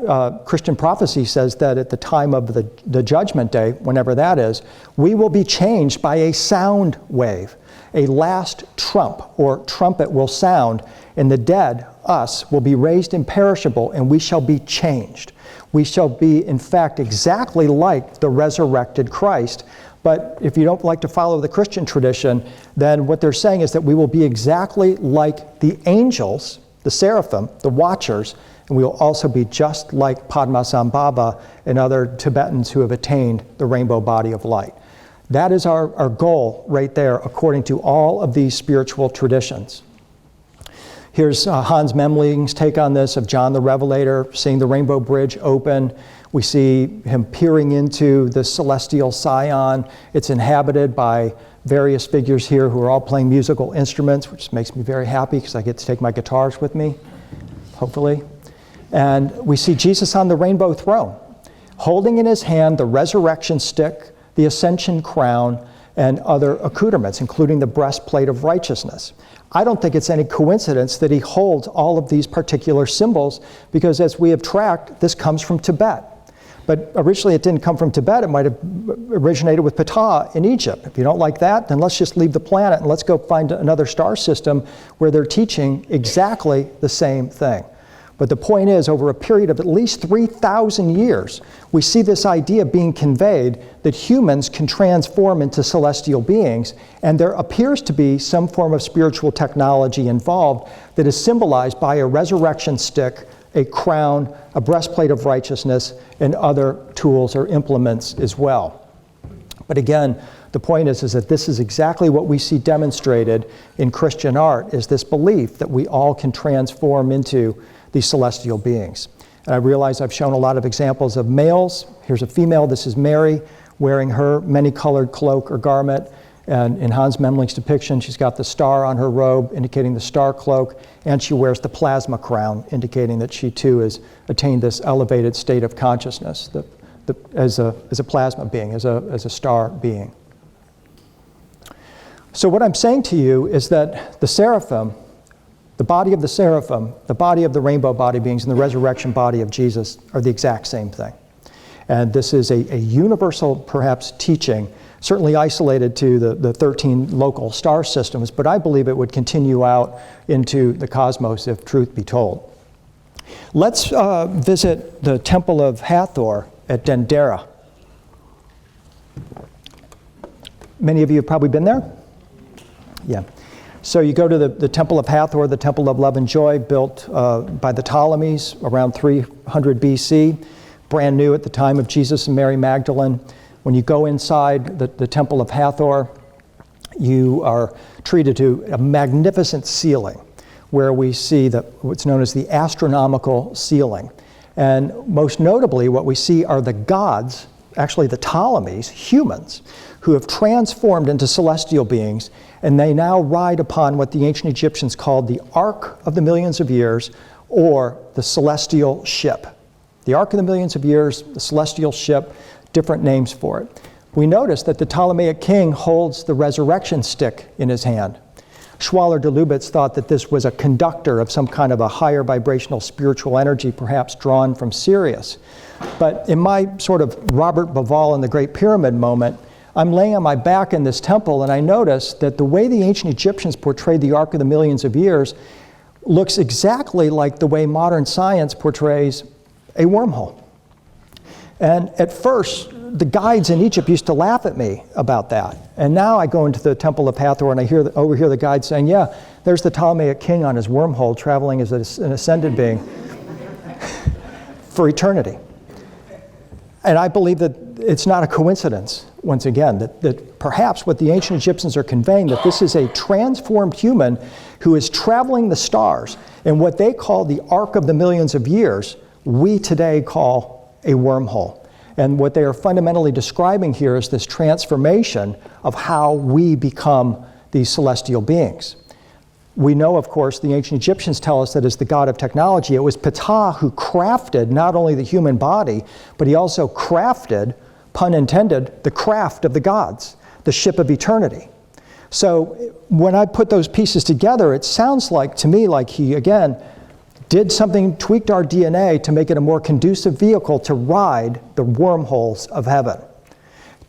Christian prophecy says that at the time of the judgment day, whenever that is, we will be changed by a sound wave. A last trump or trumpet will sound, and the dead, us, will be raised imperishable, and we shall be changed. We shall be, in fact, exactly like the resurrected Christ. But if you don't like to follow the Christian tradition, then what they're saying is that we will be exactly like the angels, the Seraphim, the Watchers, and we will also be just like Padmasambhava and other Tibetans who have attained the rainbow body of light. That is our goal right there, according to all of these spiritual traditions. Here's Hans Memling's take on this of John the Revelator, seeing the rainbow bridge open. We see him peering into the celestial Sion. It's inhabited by various figures here who are all playing musical instruments, which makes me very happy because I get to take my guitars with me, hopefully. And we see Jesus on the rainbow throne, holding in his hand the resurrection stick, the ascension crown, and other accoutrements, including the breastplate of righteousness. I don't think it's any coincidence that he holds all of these particular symbols, because as we have tracked, this comes from Tibet. But originally it didn't come from Tibet. It might have originated with Ptah in Egypt. If you don't like that, then let's just leave the planet and let's go find another star system where they're teaching exactly the same thing. But the point is, over a period of at least 3,000 years, we see this idea being conveyed that humans can transform into celestial beings, and there appears to be some form of spiritual technology involved that is symbolized by a resurrection stick, a crown, a breastplate of righteousness, and other tools or implements as well. But again, the point is that this is exactly what we see demonstrated in Christian art, is this belief that we all can transform into these celestial beings. And I realize I've shown a lot of examples of males. Here's a female, this is Mary, wearing her many-colored cloak or garment. And in Hans Memling's depiction, she's got the star on her robe, indicating the star cloak, and she wears the plasma crown, indicating that she too has attained this elevated state of consciousness as a plasma being, as a star being. So what I'm saying to you is that the seraphim, the body of the seraphim, the body of the rainbow body beings, and the resurrection body of Jesus are the exact same thing. And this is a universal, perhaps, teaching, certainly isolated to the 13 local star systems, but I believe it would continue out into the cosmos if truth be told. Let's visit the Temple of Hathor at Dendera. Many of you have probably been there? Yeah. So you go to the Temple of Hathor, the Temple of Love and Joy, built by the Ptolemies around 300 BC, brand new at the time of Jesus and Mary Magdalene. When you go inside the Temple of Hathor, you are treated to a magnificent ceiling where we see what's known as the astronomical ceiling. And most notably, what we see are the gods, actually the Ptolemies, humans, who have transformed into celestial beings, and they now ride upon what the ancient Egyptians called the Ark of the Millions of Years, or the celestial ship. The Ark of the Millions of Years, the celestial ship, different names for it. We notice that the Ptolemaic king holds the resurrection stick in his hand. Schwaller de Lubitz thought that this was a conductor of some kind of a higher vibrational spiritual energy, perhaps drawn from Sirius. But in my sort of Robert Bauval and the Great Pyramid moment, I'm laying on my back in this temple, and I notice that the way the ancient Egyptians portrayed the Ark of the Millions of Years looks exactly like the way modern science portrays a wormhole. And at first, the guides in Egypt used to laugh at me about that. And now I go into the Temple of Hathor and I overhear the guide saying, yeah, there's the Ptolemaic king on his wormhole traveling as an ascended being for eternity. And I believe that it's not a coincidence, once again, that perhaps what the ancient Egyptians are conveying, that this is a transformed human who is traveling the stars. And what they call the Ark of the Millions of Years, we today call a wormhole. And what they are fundamentally describing here is this transformation of how we become these celestial beings. We know, of course, the ancient Egyptians tell us that as the god of technology, it was Ptah who crafted not only the human body, but he also crafted, pun intended, the craft of the gods, the ship of eternity. So when I put those pieces together, it sounds like, to me, like he, again, did something, tweaked our DNA to make it a more conducive vehicle to ride the wormholes of heaven,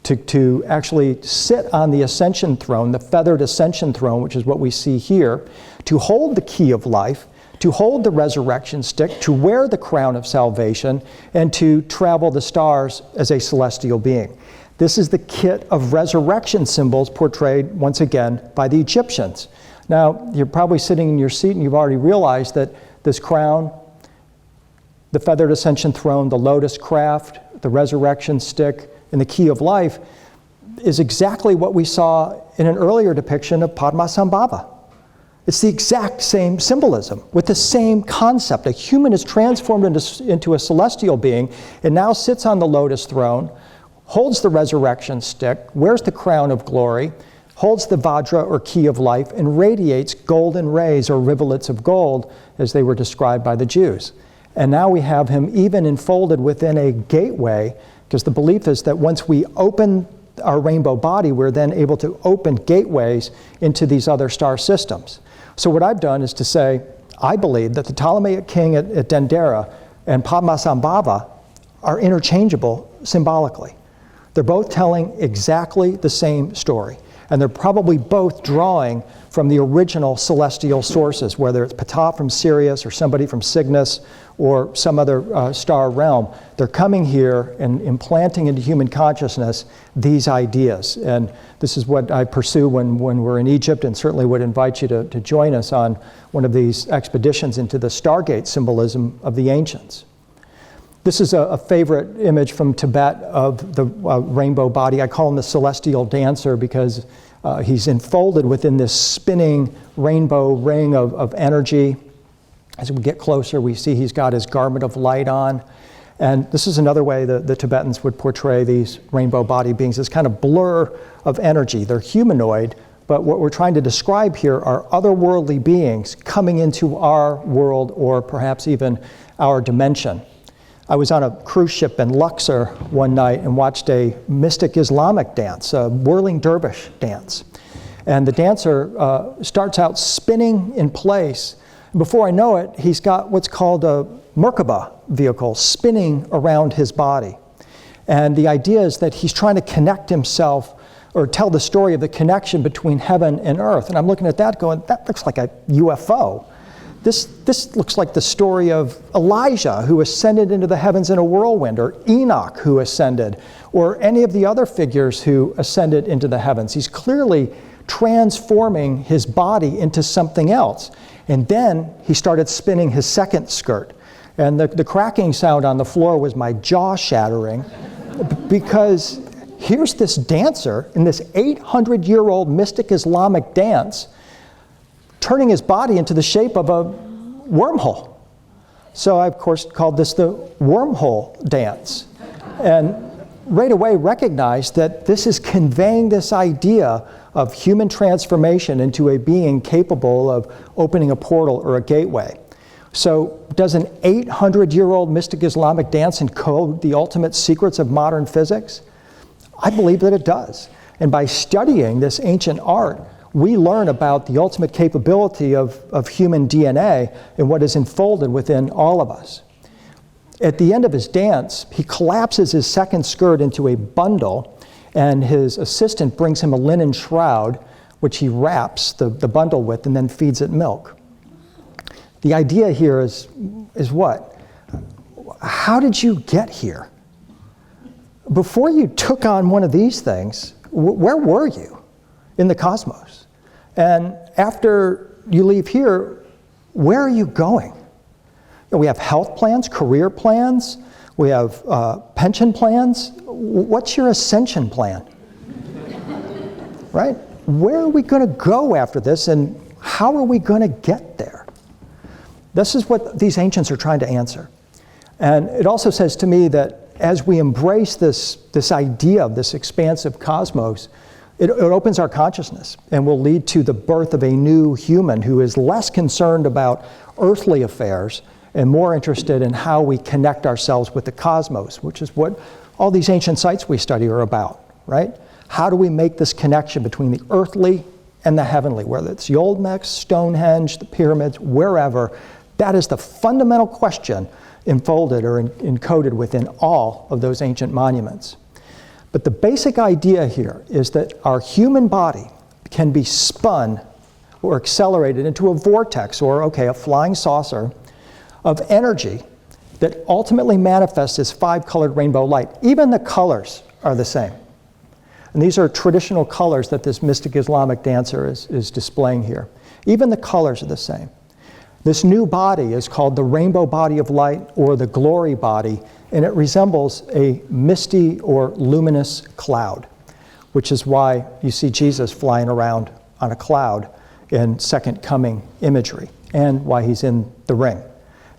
to actually sit on the ascension throne, the feathered ascension throne, which is what we see here, to hold the key of life, to hold the resurrection stick, to wear the crown of salvation, and to travel the stars as a celestial being. This is the kit of resurrection symbols portrayed, once again, by the Egyptians. Now, you're probably sitting in your seat and you've already realized that this crown, the feathered ascension throne, the lotus craft, the resurrection stick, and the key of life is exactly what we saw in an earlier depiction of Padmasambhava. It's the exact same symbolism with the same concept. A human is transformed into a celestial being and now sits on the lotus throne, holds the resurrection stick, wears the crown of glory, holds the vajra or key of life, and radiates golden rays or rivulets of gold as they were described by the Jews. And now we have him even enfolded within a gateway, because the belief is that once we open our rainbow body, we're then able to open gateways into these other star systems. So what I've done is to say, I believe that the Ptolemaic king at Dendera and Padmasambhava are interchangeable symbolically. They're both telling exactly the same story. And they're probably both drawing from the original celestial sources, whether it's Ptah from Sirius or somebody from Cygnus or some other star realm. They're coming here and implanting into human consciousness these ideas. And this is what I pursue when we're in Egypt, and certainly would invite you to join us on one of these expeditions into the Stargate symbolism of the ancients. This is a favorite image from Tibet of the rainbow body. I call him the celestial dancer because he's enfolded within this spinning rainbow ring of energy. As we get closer, we see he's got his garment of light on. And this is another way that the Tibetans would portray these rainbow body beings, this kind of blur of energy. They're humanoid, but what we're trying to describe here are otherworldly beings coming into our world or perhaps even our dimension. I was on a cruise ship in Luxor one night and watched a mystic Islamic dance, a whirling dervish dance. And the dancer starts out spinning in place. And before I know it, he's got what's called a Merkaba vehicle spinning around his body. And the idea is that he's trying to connect himself or tell the story of the connection between heaven and earth. And I'm looking at that going, that looks like a UFO. This looks like the story of Elijah, who ascended into the heavens in a whirlwind, or Enoch, who ascended, or any of the other figures who ascended into the heavens. He's clearly transforming his body into something else. And then he started spinning his second skirt. And the cracking sound on the floor was my jaw shattering, because here's this dancer in this 800-year-old mystic Islamic dance turning his body into the shape of a wormhole. So I, of course, called this the Wormhole Dance. And right away recognized that this is conveying this idea of human transformation into a being capable of opening a portal or a gateway. So does an 800-year-old mystic Islamic dance encode the ultimate secrets of modern physics? I believe that it does. And by studying this ancient art, we learn about the ultimate capability of human DNA and what is enfolded within all of us. At the end of his dance, he collapses his second skirt into a bundle, and his assistant brings him a linen shroud, which he wraps the bundle with and then feeds it milk. The idea here is what? How did you get here? Before you took on one of these things, where were you in the cosmos? And after you leave here, where are you going? We have health plans, career plans, we have pension plans. What's your ascension plan? Right? Where are we going to go after this, and how are we going to get there? This is what these ancients are trying to answer. And it also says to me that as we embrace this idea of this expansive cosmos, it opens our consciousness and will lead to the birth of a new human who is less concerned about earthly affairs and more interested in how we connect ourselves with the cosmos, which is what all these ancient sites we study are about, right? How do we make this connection between the earthly and the heavenly, whether it's the Olmec, Stonehenge, the pyramids, wherever. That is the fundamental question enfolded or encoded within all of those ancient monuments. But the basic idea here is that our human body can be spun or accelerated into a vortex, or a flying saucer of energy that ultimately manifests as 5-colored rainbow light. Even the colors are the same. And these are traditional colors that this mystic Islamic dancer is displaying here. Even the colors are the same. This new body is called the rainbow body of light, or the glory body, and it resembles a misty or luminous cloud, which is why you see Jesus flying around on a cloud in Second Coming imagery, and why he's in the ring,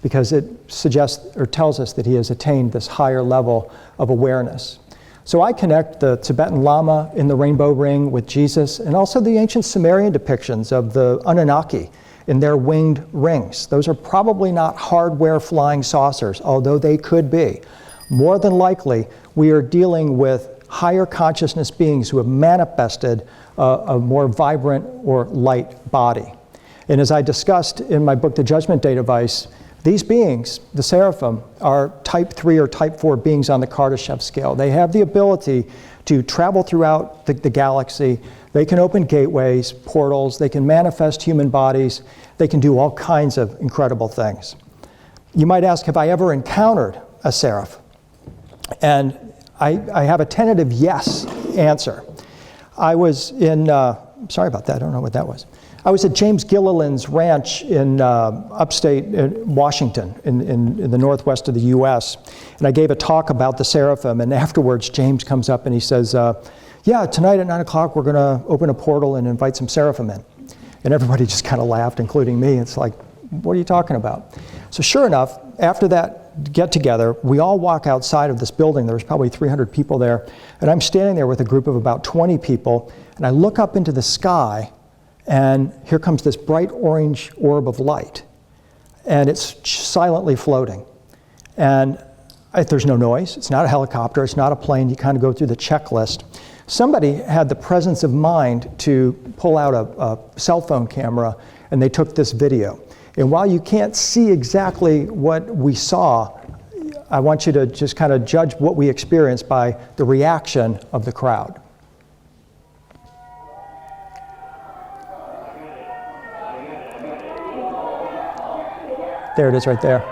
because it suggests or tells us that he has attained this higher level of awareness. So I connect the Tibetan Lama in the rainbow ring with Jesus, and also the ancient Sumerian depictions of the Anunnaki in their winged rings. Those are probably not hardware flying saucers, although they could be. More than likely, we are dealing with higher consciousness beings who have manifested a more vibrant or light body. And as I discussed in my book, The Judgment Day Device, these beings, the Seraphim, are type 3 or type 4 beings on the Kardashev scale. They have the ability to travel throughout the galaxy. They can open gateways, portals, they can manifest human bodies, they can do all kinds of incredible things. You might ask, have I ever encountered a seraph? And I have a tentative yes answer. I was in, sorry about that, I don't know what that was. I was at James Gilliland's ranch in upstate Washington, in the northwest of the US, and I gave a talk about the Seraphim, and afterwards James comes up and he says, yeah, tonight at 9 o'clock we're gonna open a portal and invite some Seraphim in. And everybody just kind of laughed, including me. It's like, what are you talking about? So sure enough, after that get together, we all walk outside of this building. There was probably 300 people there, and I'm standing there with a group of about 20 people, and I look up into the sky, and here comes this bright orange orb of light, and it's silently floating. And there's no noise, it's not a helicopter, it's not a plane, you kind of go through the checklist. Somebody had the presence of mind to pull out a cell phone camera, and they took this video. And while you can't see exactly what we saw, I want you to just kind of judge what we experienced by the reaction of the crowd. There it is right there.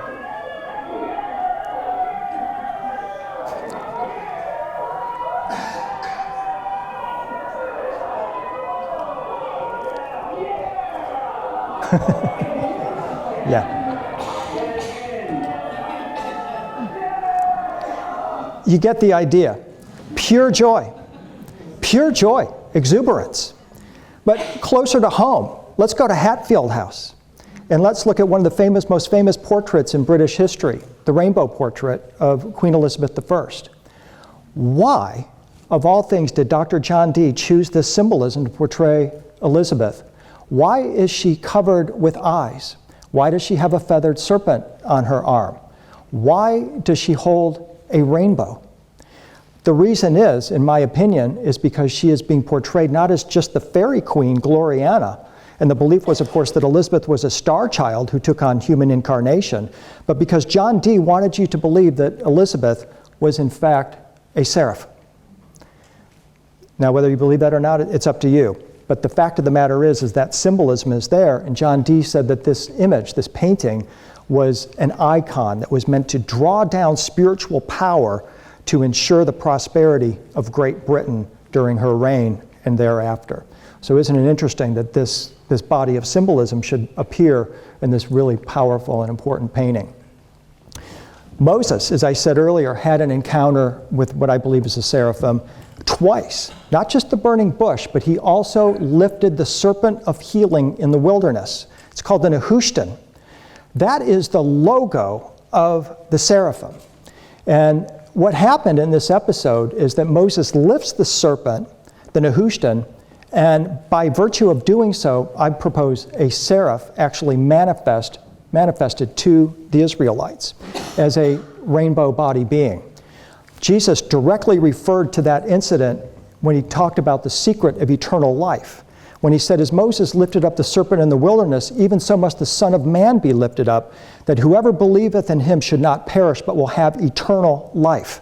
Yeah. You get the idea. Pure joy, exuberance. But closer to home, let's go to Hatfield House. And let's look at one of the most famous portraits in British history, the rainbow portrait of Queen Elizabeth I. Why, of all things, did Dr. John Dee choose this symbolism to portray Elizabeth? Why is she covered with eyes? Why does she have a feathered serpent on her arm? Why does she hold a rainbow? The reason is, in my opinion, is because she is being portrayed not as just the fairy queen, Gloriana, and the belief was, of course, that Elizabeth was a star child who took on human incarnation, but because John Dee wanted you to believe that Elizabeth was, in fact, a seraph. Now, whether you believe that or not, it's up to you. But the fact of the matter is that symbolism is there, and John Dee said that this image, this painting, was an icon that was meant to draw down spiritual power to ensure the prosperity of Great Britain during her reign and thereafter. So isn't it interesting that this body of symbolism should appear in this really powerful and important painting? Moses, as I said earlier, had an encounter with what I believe is a seraphim twice. Not just the burning bush, but he also lifted the serpent of healing in the wilderness. It's called the Nehushtan. That is the logo of the seraphim. And what happened in this episode is that Moses lifts the serpent, the Nehushtan, and by virtue of doing so, I propose a seraph actually manifested to the Israelites as a rainbow body being. Jesus directly referred to that incident when he talked about the secret of eternal life, when he said, as Moses lifted up the serpent in the wilderness, even so must the Son of Man be lifted up, that whoever believeth in him should not perish, but will have eternal life.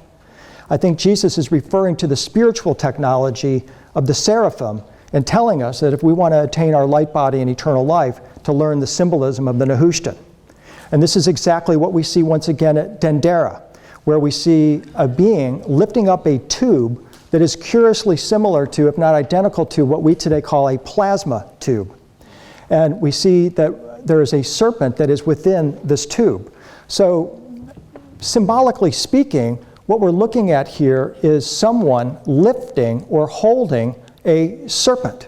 I think Jesus is referring to the spiritual technology of the Seraphim and telling us that if we want to attain our light body and eternal life, to learn the symbolism of the Nehushtan. And this is exactly what we see once again at Dendera, where we see a being lifting up a tube that is curiously similar to, if not identical to, what we today call a plasma tube. And we see that there is a serpent that is within this tube. So, symbolically speaking, what we're looking at here is someone lifting or holding a serpent.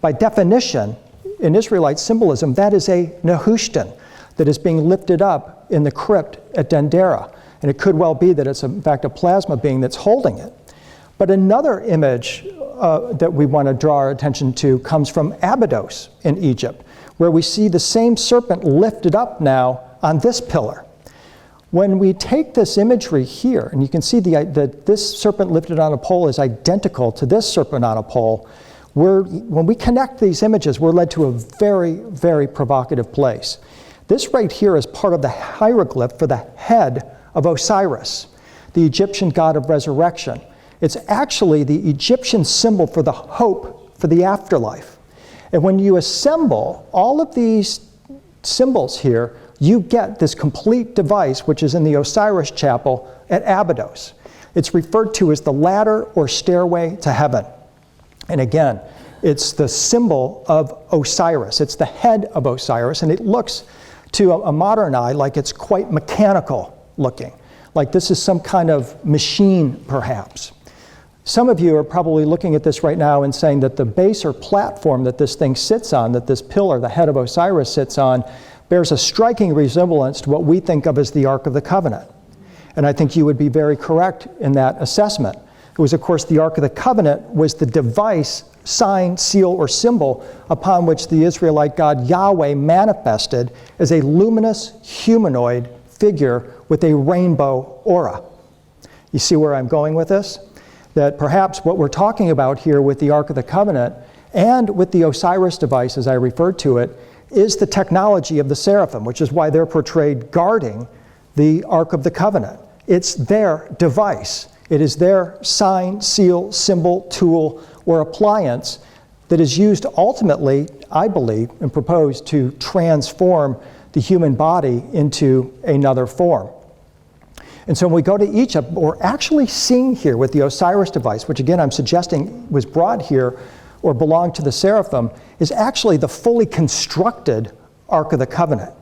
By definition, in Israelite symbolism, that is a Nehushtan that is being lifted up in the crypt at Dendera. And it could well be that it's, in fact, a plasma being that's holding it. But another image that we want to draw our attention to comes from Abydos in Egypt, where we see the same serpent lifted up now on this pillar. When we take this imagery here, and you can see that this serpent lifted on a pole is identical to this serpent on a pole, when we connect these images, we're led to a very, very provocative place. This right here is part of the hieroglyph for the head of Osiris, the Egyptian god of resurrection. It's actually the Egyptian symbol for the hope for the afterlife. And when you assemble all of these symbols here, you get this complete device, which is in the Osiris chapel at Abydos. It's referred to as the ladder or stairway to heaven. And again, it's the symbol of Osiris. It's the head of Osiris, and it looks to a modern eye like it's quite mechanical looking, like this is some kind of machine, perhaps. Some of you are probably looking at this right now and saying that the base or platform that this thing sits on, that this pillar, the head of Osiris, sits on, bears a striking resemblance to what we think of as the Ark of the Covenant. And I think you would be very correct in that assessment. It was, of course, the Ark of the Covenant was the device, sign, seal, or symbol upon which the Israelite God Yahweh manifested as a luminous humanoid figure with a rainbow aura. You see where I'm going with this? That perhaps what we're talking about here with the Ark of the Covenant and with the Osiris device, as I referred to it, is the technology of the Seraphim, which is why they're portrayed guarding the Ark of the Covenant. It's their device. It is their sign, seal, symbol, tool, or appliance that is used ultimately, I believe, and propose to transform the human body into another form. And so when we go to Egypt, what we're actually seeing here with the Osiris device, which again I'm suggesting was brought here or belonged to the Seraphim, is actually the fully constructed Ark of the Covenant.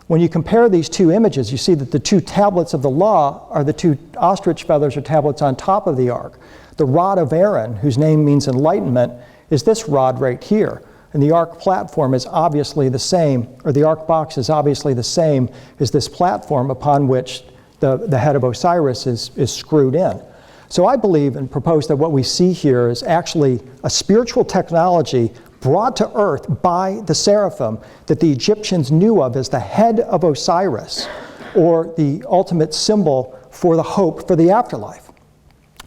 When you compare these two images, you see that the two tablets of the law are the two ostrich feathers or tablets on top of the Ark. The rod of Aaron, whose name means enlightenment, is this rod right here. And the Ark platform is obviously the same, or the Ark box is obviously the same as this platform upon which the head of Osiris is screwed in. So I believe and propose that what we see here is actually a spiritual technology brought to earth by the Seraphim that the Egyptians knew of as the head of Osiris, or the ultimate symbol for the hope for the afterlife.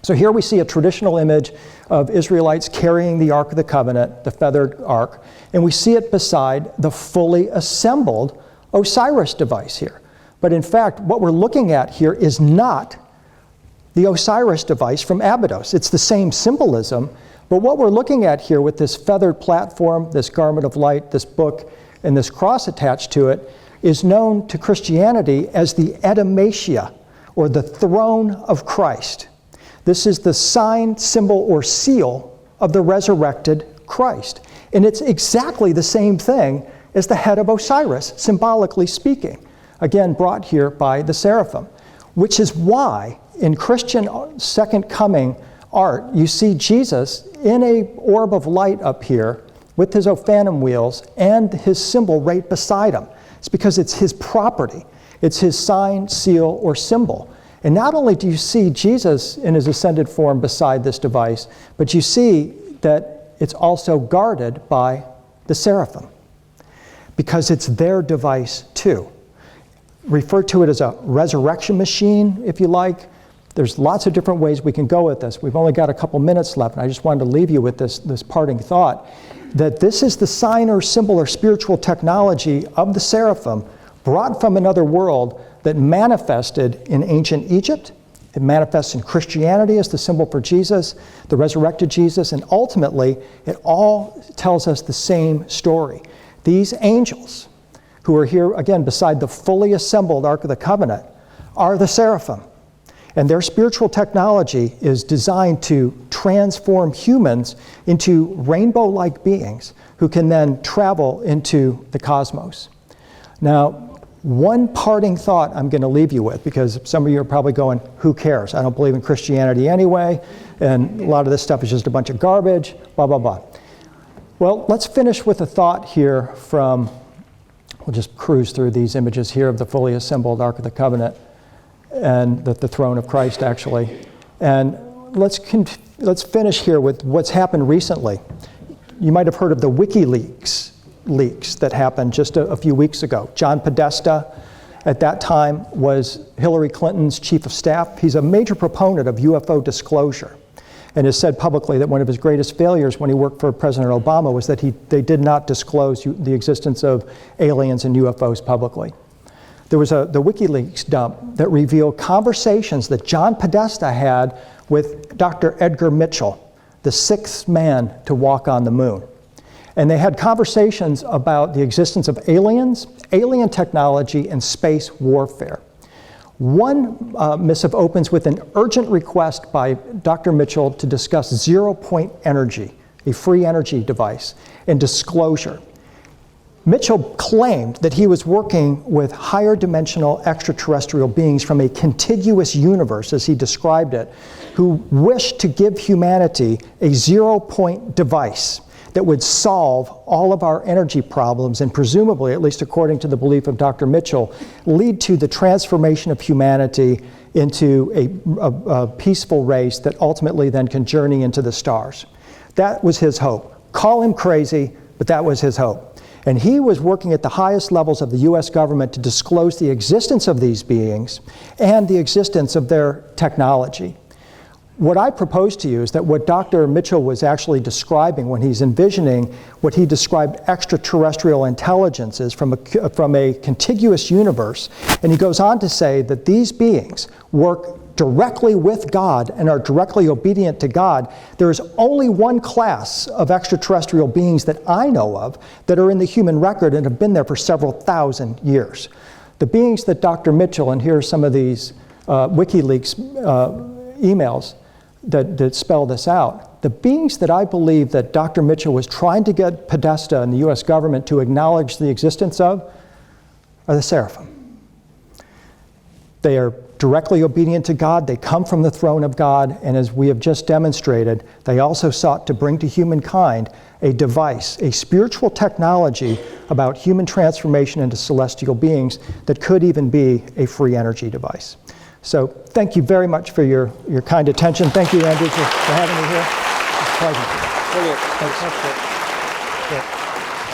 So here we see a traditional image of Israelites carrying the Ark of the Covenant, the feathered ark, and we see it beside the fully assembled Osiris device here. But in fact, what we're looking at here is not the Osiris device from Abydos. It's the same symbolism, but what we're looking at here with this feathered platform, this garment of light, this book, and this cross attached to it is known to Christianity as the Edemetia, or the throne of Christ. This is the sign, symbol, or seal of the resurrected Christ. And it's exactly the same thing as the head of Osiris, symbolically speaking. Again, brought here by the Seraphim, which is why in Christian Second Coming art, you see Jesus in a orb of light up here with his Ophanim wheels and his symbol right beside him. It's because it's his property. It's his sign, seal, or symbol. And not only do you see Jesus in his ascended form beside this device, but you see that it's also guarded by the Seraphim, because it's their device too. Refer to it as a resurrection machine, if you like. There's lots of different ways we can go with this. We've only got a couple minutes left, and I just wanted to leave you with this parting thought. that this is the sign or symbol or spiritual technology of the Seraphim brought from another world that manifested in ancient Egypt. It manifests in Christianity as the symbol for Jesus, the resurrected Jesus, and ultimately it all tells us the same story. These angels, who are here again beside the fully assembled Ark of the Covenant, are the Seraphim. And their spiritual technology is designed to transform humans into rainbow-like beings who can then travel into the cosmos. Now, one parting thought I'm going to leave you with, because some of you are probably going, who cares? I don't believe in Christianity anyway, and a lot of this stuff is just a bunch of garbage, blah, blah, blah. Well, let's finish with a thought here from, we'll just cruise through these images here of the fully assembled Ark of the Covenant and the throne of Christ, actually. And let's finish here with what's happened recently. You might have heard of the WikiLeaks leaks that happened just a few weeks ago. John Podesta, at that time, was Hillary Clinton's chief of staff. He's a major proponent of UFO disclosure and has said publicly that one of his greatest failures when he worked for President Obama was that they did not disclose the existence of aliens and UFOs publicly. There was the WikiLeaks dump that revealed conversations that John Podesta had with Dr. Edgar Mitchell, the sixth man to walk on the moon. And they had conversations about the existence of aliens, alien technology, and space warfare. One missive opens with an urgent request by Dr. Mitchell to discuss zero-point energy, a free energy device, and disclosure. Mitchell claimed that he was working with higher dimensional extraterrestrial beings from a contiguous universe, as he described it, who wished to give humanity a zero-point device that would solve all of our energy problems and presumably, at least according to the belief of Dr. Mitchell, lead to the transformation of humanity into a peaceful race that ultimately then can journey into the stars. That was his hope. Call him crazy, but that was his hope. And he was working at the highest levels of the US government to disclose the existence of these beings and the existence of their technology. What I propose to you is that what Dr. Mitchell was actually describing when he's envisioning what he described extraterrestrial intelligences from a contiguous universe, and he goes on to say that these beings work directly with God and are directly obedient to God. There is only one class of extraterrestrial beings that I know of that are in the human record and have been there for several thousand years. The beings that Dr. Mitchell, and here are some of these WikiLeaks emails that spell this out, the beings that I believe that Dr. Mitchell was trying to get Podesta and the US government to acknowledge the existence of are the Seraphim. They are directly obedient to God, they come from the throne of God, and as we have just demonstrated, they also sought to bring to humankind a device, a spiritual technology about human transformation into celestial beings that could even be a free energy device. So thank you very much for your kind attention. Thank you, Andy, for having me here. It's a pleasure. Brilliant. Thanks.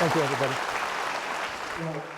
Thank you, everybody.